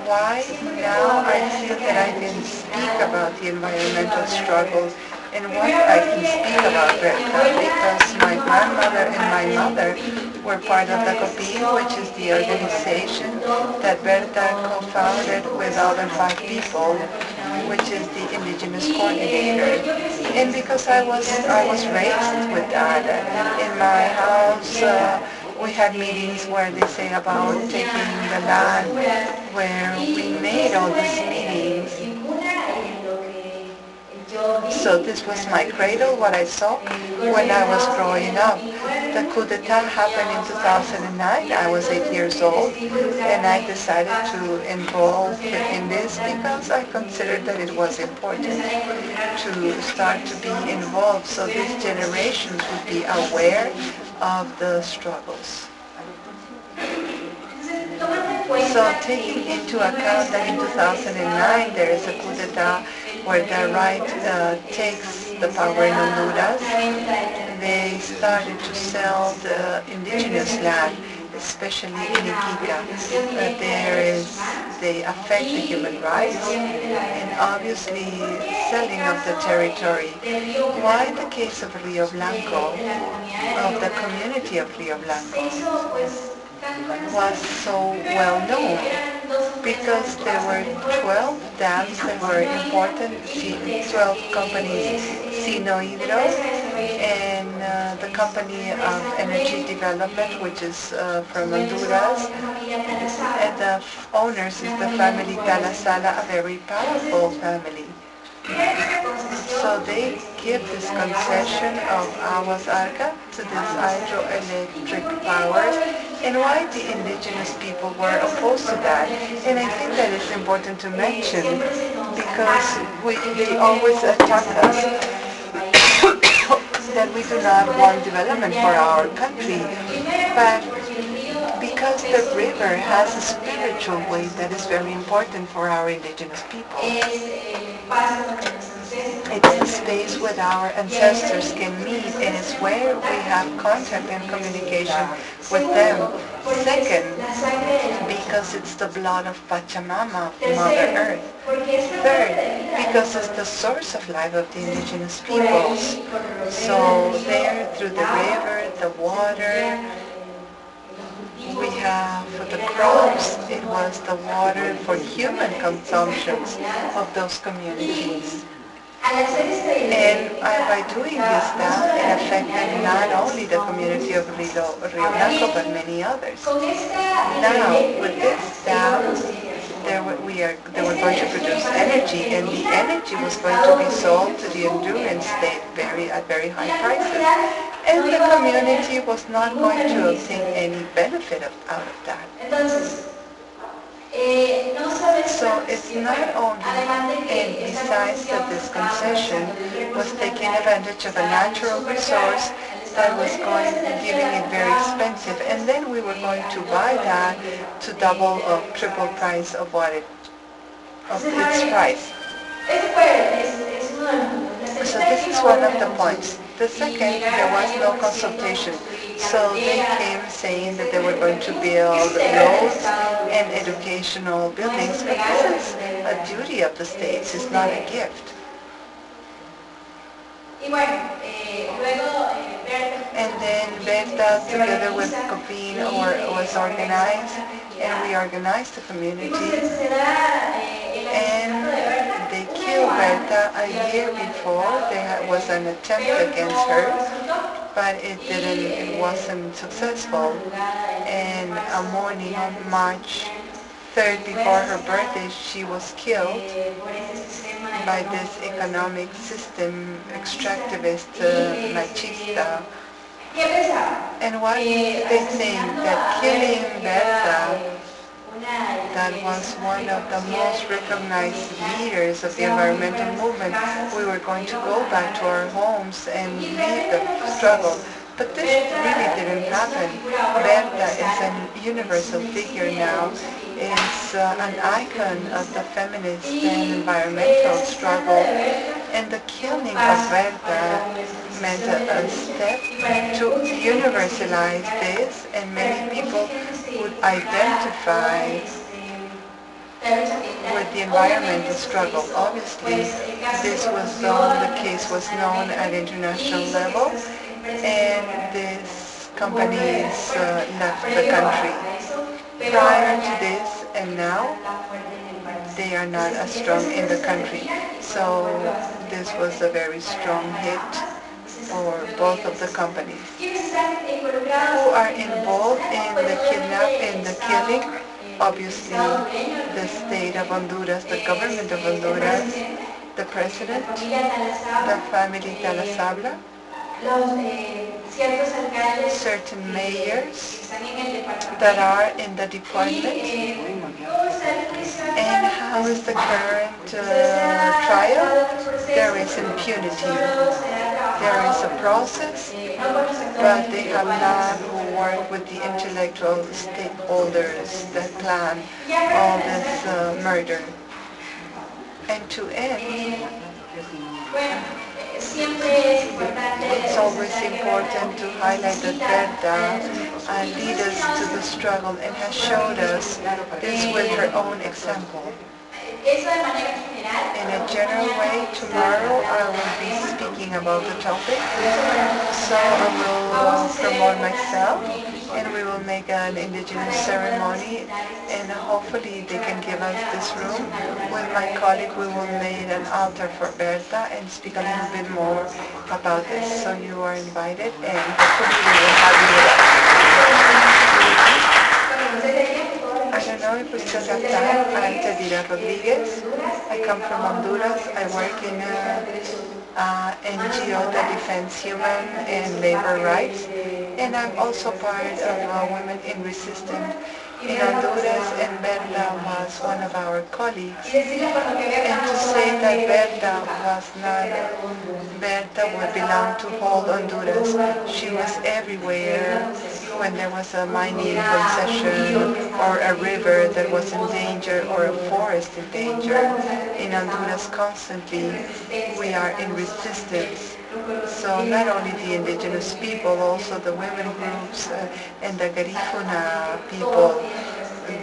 Why now I feel that I can speak about the environmental struggles and why I can speak about Berta, because my grandmother and my mother were part of the COPI, which is the organization that Berta co-founded with other 5 people, which is the indigenous coordinator. And because I was raised with that, in my house, we had meetings where they say about taking the land, where we made all these meetings. So this was my cradle, what I saw when I was growing up. The coup d'etat happened in 2009. I was 8 years old, and I decided to involve in this because I considered that it was important to start to be involved so these generations would be aware of the struggles. So taking into account that in 2009 there is a coup d'etat where the right takes the power in Honduras, they started to sell the indigenous land, especially in Iquica. They affect the human rights and obviously selling of the territory. Why the case of Rio Blanco, of the community of Rio Blanco, was so well known? Because there were 12 dams that were important, 12 companies, Sino Hidro, and the company of energy development, which is from Honduras, and the owners is the family Talasala, a very powerful family. So they give this concession of Aguas Arca to this hydroelectric powers, and why the indigenous people were opposed to that. And I think that it's important to mention because they always attack us that we do not want development for our country, but because the river has a spiritual weight that is very important for our indigenous people. It's the space where our ancestors can meet, and it's where we have contact and communication with them. Second, because it's the blood of Pachamama, Mother Earth. Third, because it's the source of life of the indigenous peoples. So there, through the river, the water, we have for the crops, it was the water for human consumptions of those communities. And by doing this dam, it affected not only the community of Rio Blanco, but many others. Now, with this dam, they were going to produce energy, and the energy was going to be sold to the Honduran state at very high prices. And the community was not going to obtain any benefit out of that. So it's not only, and besides that this concession was taking advantage of a natural resource that was giving it very expensive, and then we were going to buy that to double or triple price of its price. So this is one of the points. The second, there was no consultation. So they came saying that they were going to build roads and educational buildings, but this is a duty of the states, it's not a gift. And then Berta, together with COPIN, was organized, and we organized the community, and they killed Berta a year before. There was an attempt against her, but it wasn't successful. And a morning on March 3rd, before her birthday, she was killed by this economic system, extractivist, machista. And what did they think? That killing Berta, that was one of the most recognized leaders of the environmental movement, we were going to go back to our homes and leave the struggle. But this really didn't happen. Berta is a universal figure now. Is an icon of the feminist and environmental struggle. And the killing of Berta meant a step to universalize this, and many people would identify with the environmental struggle. Obviously, the case was known at international level, and these companies left the country. Prior to this and now, they are not as strong in the country. So this was a very strong hit for both of the companies. Who are involved in the killing? Obviously, the state of Honduras, the government of Honduras, the president, the family Talasabla, certain mayors that are in the department. And how is the current trial? There is impunity. There is a process, but they have not worked with the intellectual stakeholders that plan all this murder. And to end, it's always important to highlight that Berta lead us to the struggle and has showed us this with her own example. In a general way, tomorrow I will be speaking about the topic. So I will promote myself, and we will make an indigenous ceremony, and hopefully they can give us this room. With my colleague, we will make an altar for Berta and speak a little bit more about this. So you are invited, and hopefully we will have you with us. I don't know if we still have time. I'm Tedira Rodriguez. I come from Honduras. I work in NGO that defends human and labor rights. And I'm also part of Women in Resistance in Honduras, and Berta was one of our colleagues. And to say that Berta would belong to whole Honduras. She was everywhere when there was a mining concession or a river that was in danger or a forest in danger. In Honduras constantly we are in resistance. So not only the indigenous people, also the women groups and the Garifuna people,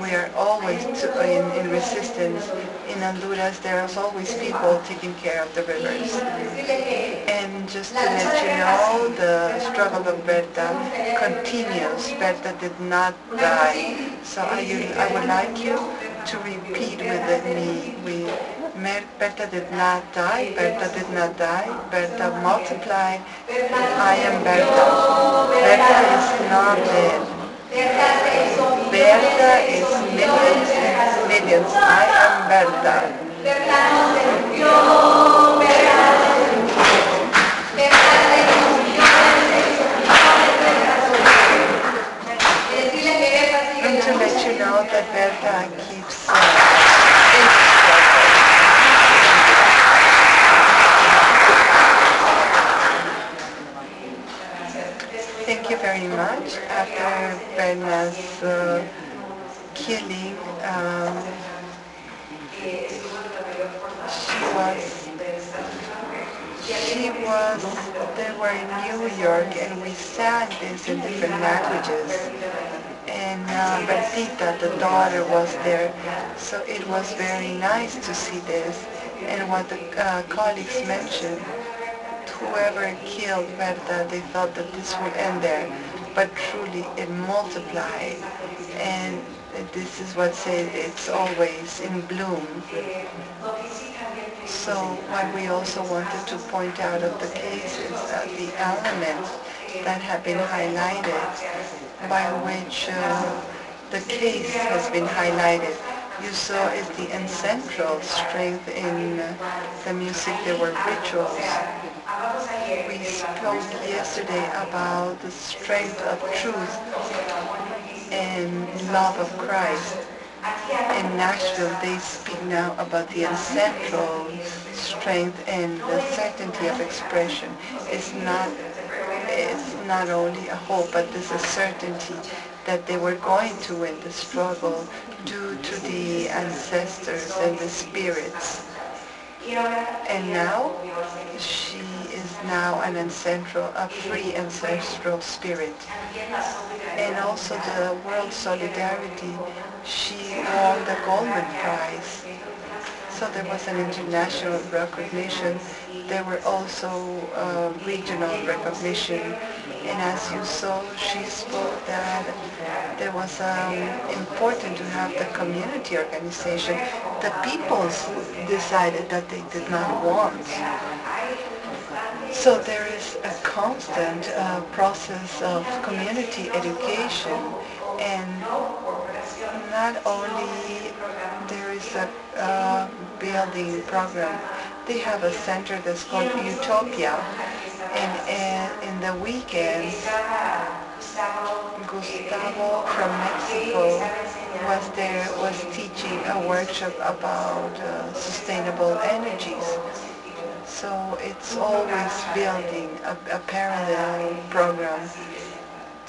we are always in resistance. In Honduras, there is always people taking care of the rivers. And just to let you know, the struggle of Berta continues. Berta did not die. So I would like you to repeat with me. Berta did not die. Berta did not die. Berta multiplied. I am Berta. Berta is not dead. Berta is living. millions. I am Berta. And to let you know that Berta keeps in struggle. Thank you very much. After Berna's killing, they were in New York, and we sang this in different languages. And Bertita, the daughter, was there. So it was very nice to see this. And what the colleagues mentioned, whoever killed Berta, they thought that this would end there. But truly, it multiplied. And this is what said it's always in bloom. So what we also wanted to point out of the case is the elements that have been highlighted by which the case has been highlighted. You saw is the ancestral strength in the music. There were rituals. We spoke yesterday about the strength of truth and love of Christ. In Nashville, they speak now about the ancestral strength and the certainty of expression. It's not only a hope, but there's a certainty that they were going to win the struggle due to the ancestors and the spirits. And now, she is now a free ancestral spirit. And also the World Solidarity, she won the Goldman Prize. So there was an international recognition. There were also regional recognition. And as you saw, she spoke that there was important to have the community organization. The peoples decided that they did not want. So there is a constant process of community education, and not only there is a building program. They have a center that's called Utopia, and in the weekends, Gustavo from Mexico was teaching a workshop about sustainable energies. So it's always building a parallel program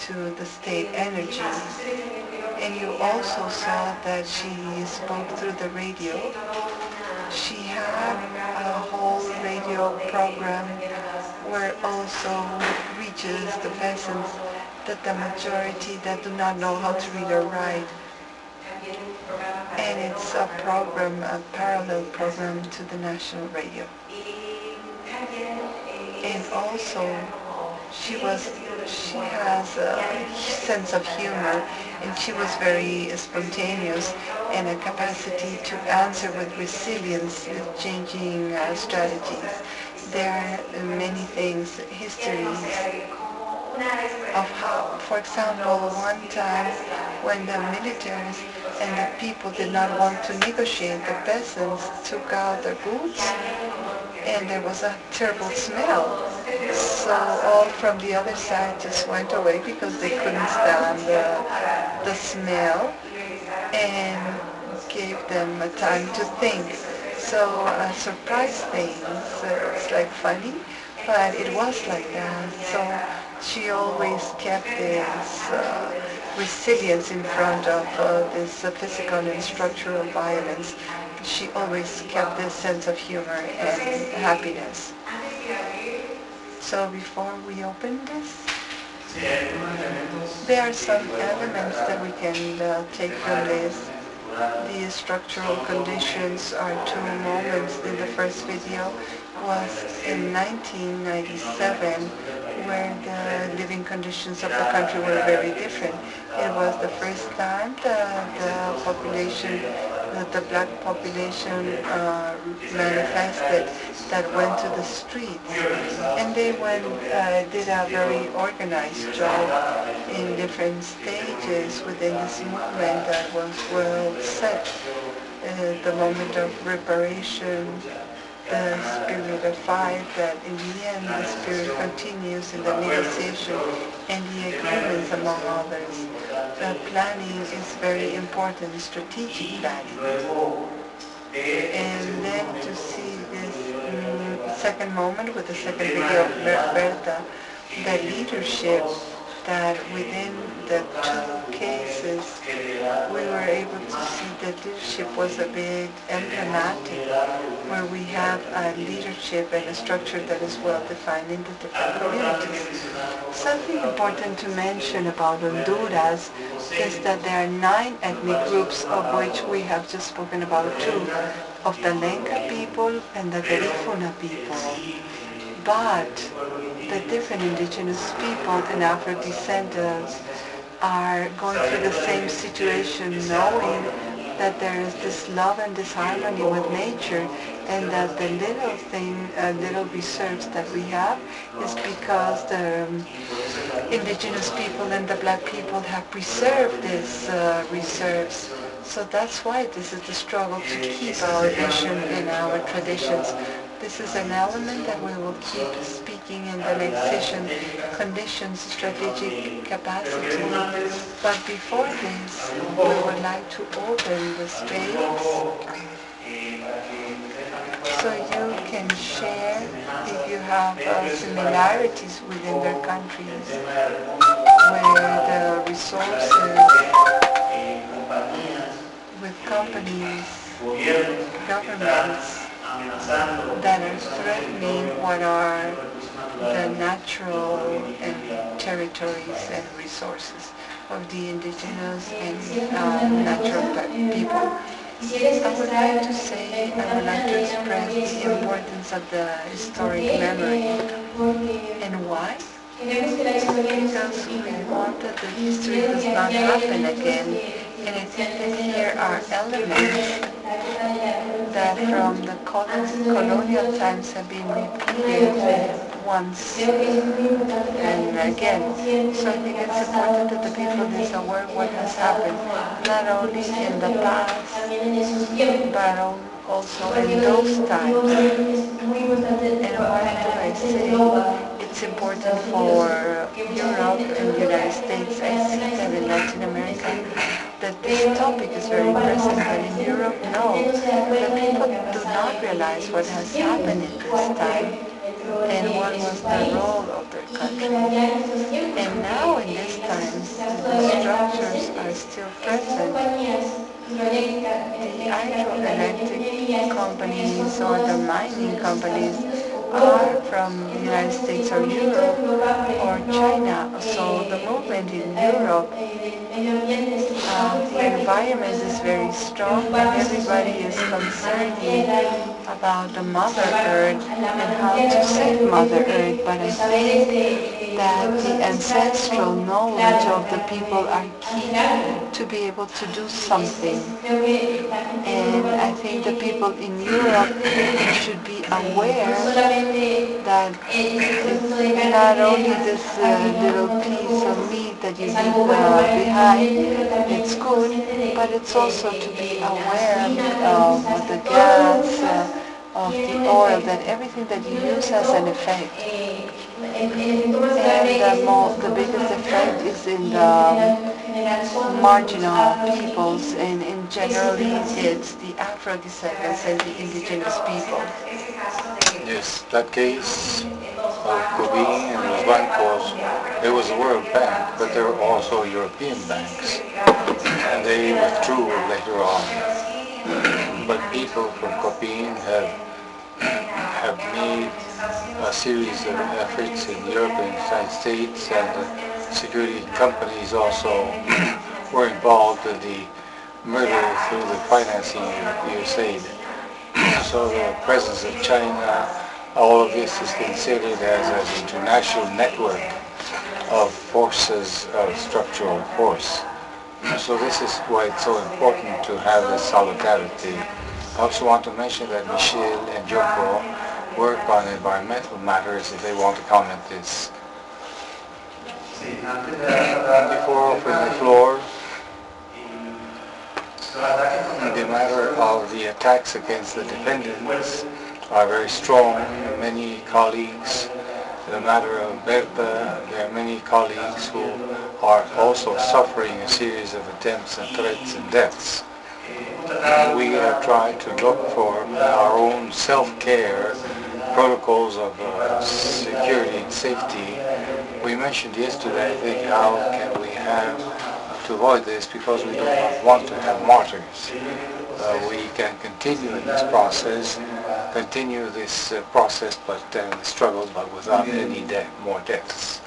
to the state energy. And you also saw that she spoke through the radio. She had a whole radio program where also reaches the peasants, that the majority that do not know how to read or write. And it's a program, a parallel program to the national radio. And also, she has a sense of humor, and she was very spontaneous, and a capacity to answer with resilience with changing strategies. There are many things, histories of how, for example, one time when the militaries and the people did not want to negotiate, the peasants took out their boots, and there was a terrible smell. So all from the other side just went away because they couldn't stand the smell, and gave them a time to think. So surprise things, it's like funny, but it was like that. So she always kept this resilience in front of this physical and structural violence. She always kept this sense of humor and happiness. So before we open this, there are some elements that we can take from this. The structural conditions are two moments. In the first video was in 1997, where the living conditions of the country were very different. It was the first time that the population, that the black population manifested, that went to the streets. And they did a very organized job in different stages within this movement that was well set. the moment of reparation, the spirit of fight, that in the end the spirit continues in the negotiation and the agreements among others. The planning is very important, strategic planning. And then to see this second moment with the second video of Berta, the leadership that within the two cases we were able to see that leadership was a bit emblematic, where we have a leadership and a structure that is well defined in the different communities. Something important to mention about Honduras is that there are 9 ethnic groups, of which we have just spoken about 2, of the Lenca people and the Garifuna people. But the different indigenous people and Afro-descendants are going through the same situation, knowing that there is this love and this harmony with nature, and that the little reserves that we have is because the indigenous people and the black people have preserved these reserves. So that's why this is the struggle to keep our vision and our traditions. This is an element that we will keep speaking in the next session, conditions, strategic capacity. But before this, we would like to open the space so you can share if you have similarities within their countries, where the resources with companies, governments, that are threatening what are the natural and territories and resources of the indigenous and natural people. I would like to say, I would like to express the importance of the historic memory. And why? Because we want that the history does not happen again. And I think that here are elements that from the colonial times have been repeated once and again. So I think it's important that the people is aware what has happened, not only in the past, but also in those times. And why do I say it's important for Europe and the United States? I see that in Latin America that this topic is very present, but in Europe, no. The people do not realize what has happened in this time and what was the role of their country. And now in these times, the structures are still present. The hydroelectric companies or the mining companies are from the United States or Europe or China. So the movement in Europe, the environment is very strong and everybody is concerned about the Mother Earth and how to save Mother Earth. But I think that the ancestral knowledge of the people are key to be able to do something. And I think the people in Europe should be aware that it's not only this little piece of meat that you leave behind, it's good, but it's also to be aware of the gas, of the oil, that everything that you use has an effect. And the biggest effect is in the marginal peoples, and generally it's the Afro-descendants and the indigenous people. Yes, that case of Cubin and los bancos, it was a World Bank, but there were also European banks, and they withdrew later on. But people from Cubin have made a series of efforts in Europe and the United States, and the security companies also were involved in the murder through the financing of USAID. So the presence of China, all of this is considered as an international network of forces of structural force. So this is why it's so important to have this solidarity. I also want to mention that Michelle and Joko work on environmental matters if they want to comment this. And before opening the floor, The matter of the attacks against the dependents are very strong. Many colleagues, the matter of Berta, there are many colleagues who are also suffering a series of attempts and threats and deaths. We have tried to look for our own self-care protocols of security and safety. We mentioned yesterday, I think, how can we have to avoid this, because we do not want to have martyrs. We can continue in this process, but struggle, but without any more deaths.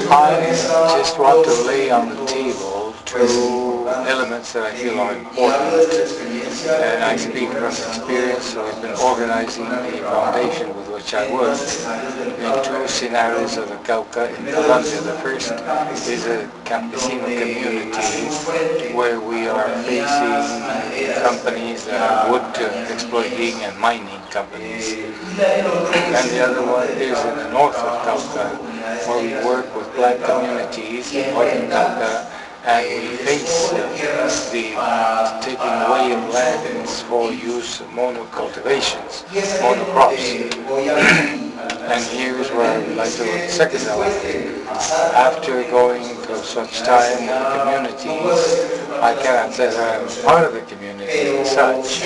I just want to lay on the table two elements that I feel are important. And I speak from experience. So I've been organizing the foundation with which I work in two scenarios of the Cauca in Colombia. The first is a campesino community where we are facing companies that are wood exploiting and mining companies. And the other one is in the north of Cauca, where we work with black communities in northern Cauca, and we face the taking away of lands for use of monocultivations, monocrops. And here's where I would like to look at the second element. After going through such time in the communities, I cannot say that I'm part of the community as such,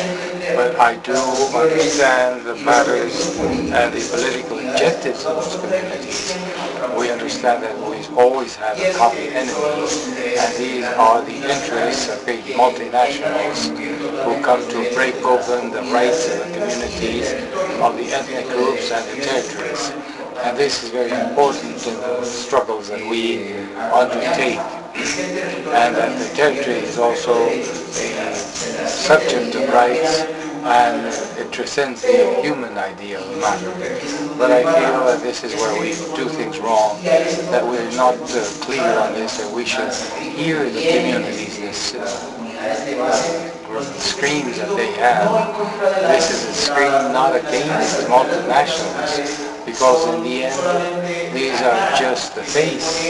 but I do understand the matters and the political objectives of those communities. We understand that we always have a common enemy, and these are the interests of big multinationals who come to break open the rights of the communities, of the ethnic groups and the territories. And this is very important in the struggles that we undertake. And that the territory is also a subject of rights, and it transcends the human idea of the matter. But I feel that this is where we do things wrong, that we're not clear on this, that we should hear the communities, this screams that they have. This is a scream not against multinationals, because in the end, these are just the face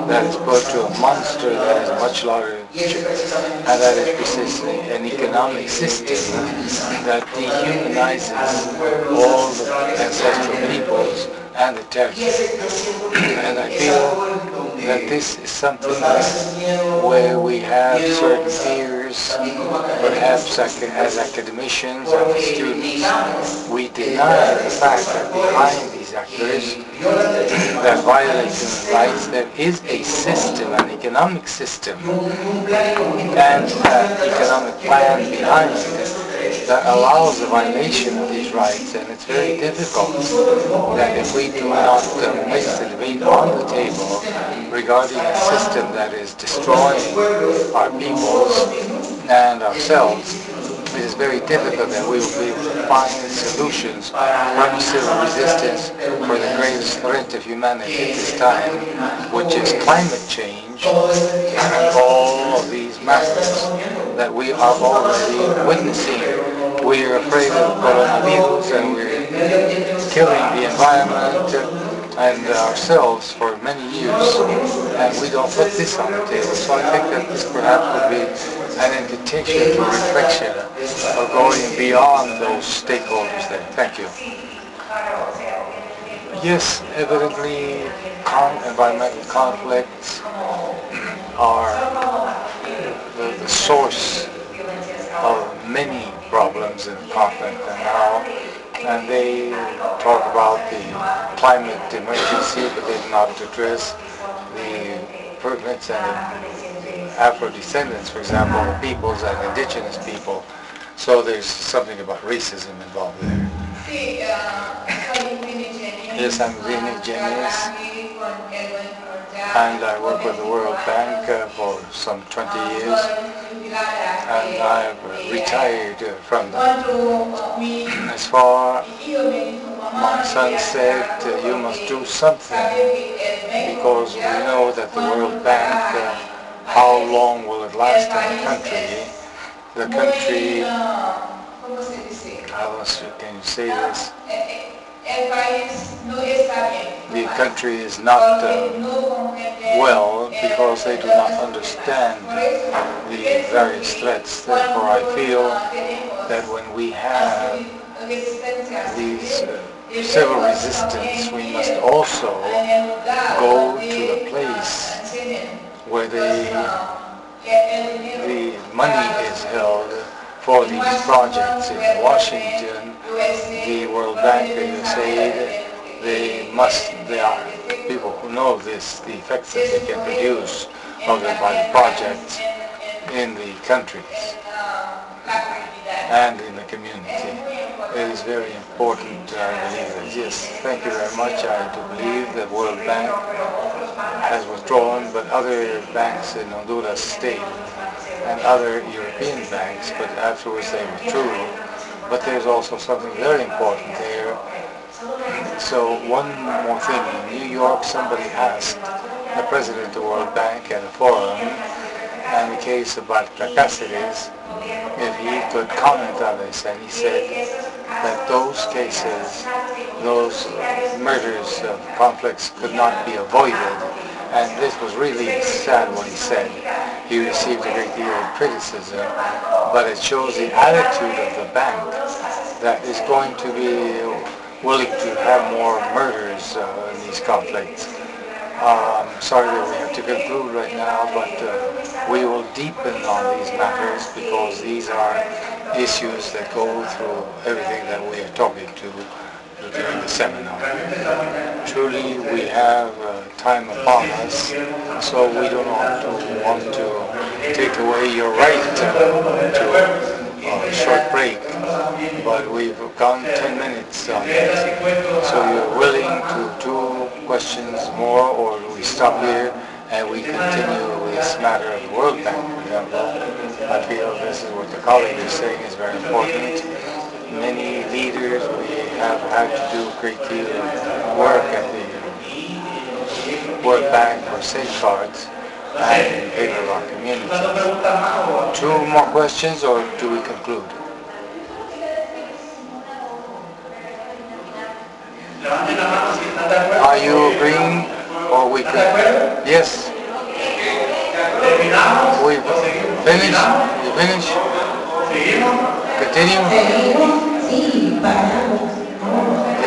that is put to a monster that is much larger, and that is an economic system that dehumanizes all the ancestral peoples and the territory. And I feel that this is something where we have certain fears, perhaps as academicians and students, we deny the fact that behind these actors that violate human rights, there is a system, an economic system, and an economic plan behind it that allows the violation of these rights. And it's very difficult that if we do not place the debate on the table regarding a system that is destroying our peoples and ourselves, it is very difficult that we will be able to find solutions from civil resistance for the greatest threat of humanity at this time, which is climate change and all of these matters that we are already witnessing. We are afraid of coronavirus, and we're killing the environment and ourselves for many years, and we don't put this on the table. So I think that this perhaps would be an invitation to reflection of going beyond those stakeholders there. Thank you. Yes, evidently environmental conflicts are the source of many problems in conflict and they talk about the climate emergency, but they do not address the permits and the Afro-descendants, for example, the peoples and indigenous people. So there's something about racism involved there. Yes, I'm Vini Genius, and I work with the World Bank for some 20 years, and I've retired from that. As far my son said, you must do something, because we know that the World Bank, how long will it last in the country? The country, how else can you say this? the country is not well because they do not understand the various threats. Therefore, I feel that when we have these civil resistance, we must also go to a place where the money is held for these projects. In Washington, the World Bank, the USAID, they are people who know this, the effects that they can produce by the projects in the countries and in the community. It is very important, I believe that. Yes, thank you very much. I do believe the World Bank has withdrawn, but other banks in Honduras stayed, and other European banks, but afterwards they withdrew. But there's also something very important there. So one more thing. In New York, somebody asked the president of the World Bank at a forum, in the case of Cáceres, if he could comment on this, and he said that those cases, those murders of conflicts could not be avoided. And this was really sad what he said. He received a great deal of criticism, but it shows the attitude of the bank that is going to be willing to have more murders in these conflicts. I'm sorry that we have to conclude right now, but we will deepen on these matters because these are issues that go through everything that we are talking to during the seminar. Truly, we have time upon us, so we do not want to take away your right to a short break, but we've gone 10 minutes on it. So you're willing to do questions more, or do we stop here and we continue with this matter of the World Bank, for example? I feel this is what the colleague is saying is very important. Many leaders, we have had to do a great deal of work at the World Bank for safeguards and in favor of our communities. 2 more questions, or do we conclude? Are you agreeing, or we can? Yes. We finish? You finish? Continue?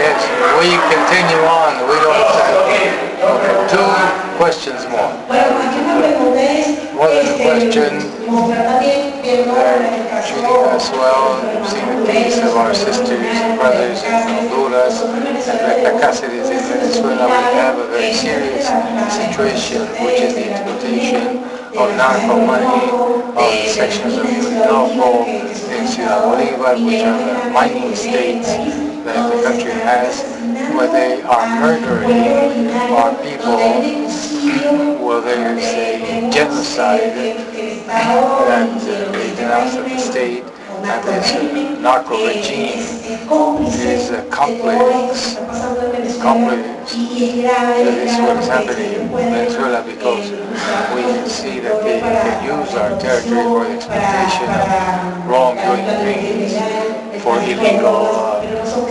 Yes, we continue on. We don't have 2 questions more. One of the question, treating us well, seeing the case of our sisters and brothers in Honduras and Cáceres in Venezuela. We have a very serious situation, which is the exploitation of narco money of the sections of Gulf in Ciudad Bolívar, which are the mining states that the country has, where they are murdering our people. Well, there is a genocide that they denounce of the state, and this narco regime is complex to this what is happening in Venezuela, because we see that they can use our territory for the exploitation of wrongdoing things, for illegal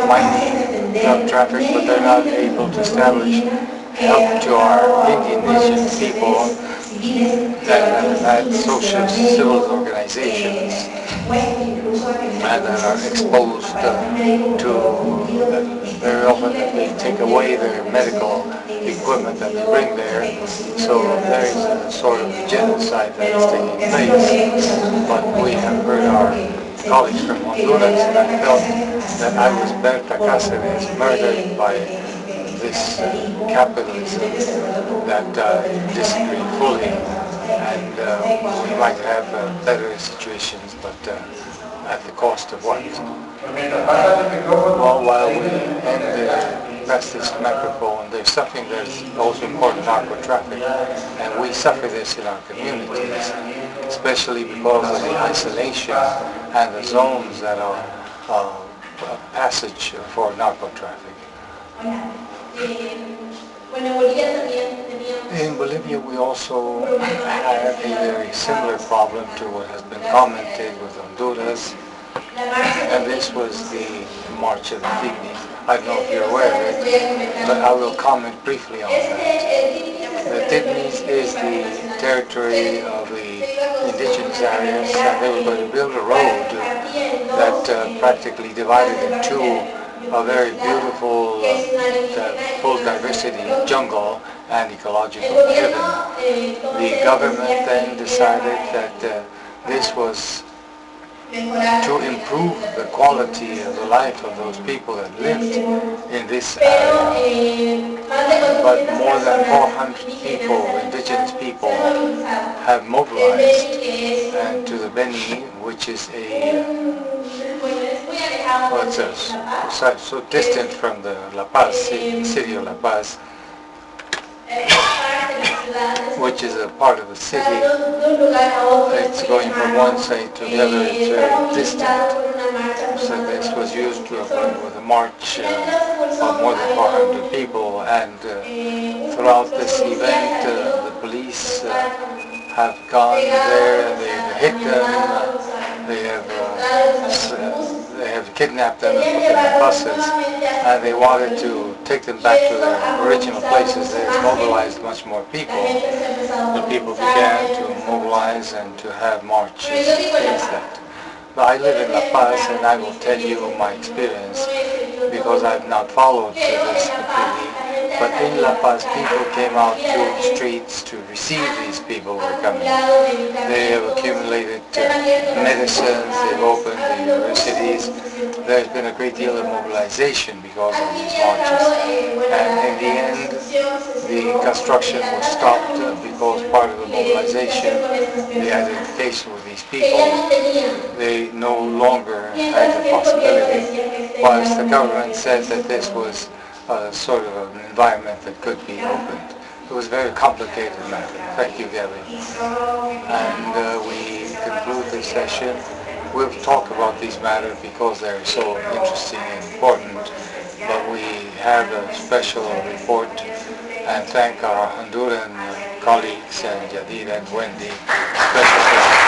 mining, drug traffic, but they're not able to establish help to our Indian nation people that have had social civil organizations and that are exposed to very often that they take away their medical equipment that they bring there. So there is a sort of genocide that is taking place. But we have heard our colleagues from Honduras, and I felt that I was Berta Cáceres murdered by this capitalism that disagree fully, and we might have better situations, but at the cost of what? Well, while we pass this microphone, there's something that's also important, narco traffic, and we suffer this in our communities, especially because of the isolation and the zones that are passage for narco traffic. In Bolivia, we also have a very similar problem to what has been commented with Honduras, and this was the March of the Pygmies. I don't know if you're aware of it, but I will comment briefly on that. The Pygmies is the territory of the indigenous areas, and they were going to build a road that practically divided in two a very beautiful, full diversity jungle and ecological heaven. The government then decided that this was to improve the quality of the life of those people that lived in this area. But more than 400 people, indigenous people, have mobilized and to the Beni, which is so distant from the La Paz, city of La Paz, which is a part of the city. It's going from one side to the other, it's very distant. So this was used with a march of more than 400 people, and throughout this event the police have gone there and they've hit them, they have kidnapped them and put them in buses, and they wanted to take them back to their original places. They have mobilized much more people. The people began to mobilize and to have marches against that. But I live in La Paz, and I will tell you my experience because I've not followed this completely. But in La Paz, people came out to the streets to receive these people who were coming. They have accumulated medicines, they've opened the universities. There's been a great deal of mobilization because of these marches. And in the end, the construction was stopped because part of the mobilization, the identification with these people, they no longer had the possibility, whilst the government said that this was sort of an environment that could be opened. It was a very complicated matter. Thank you, Gabby. And we conclude this session. We'll talk about these matters because they're so interesting and important, but we have a special report, and thank our Honduran colleagues and Jadid and Wendy, special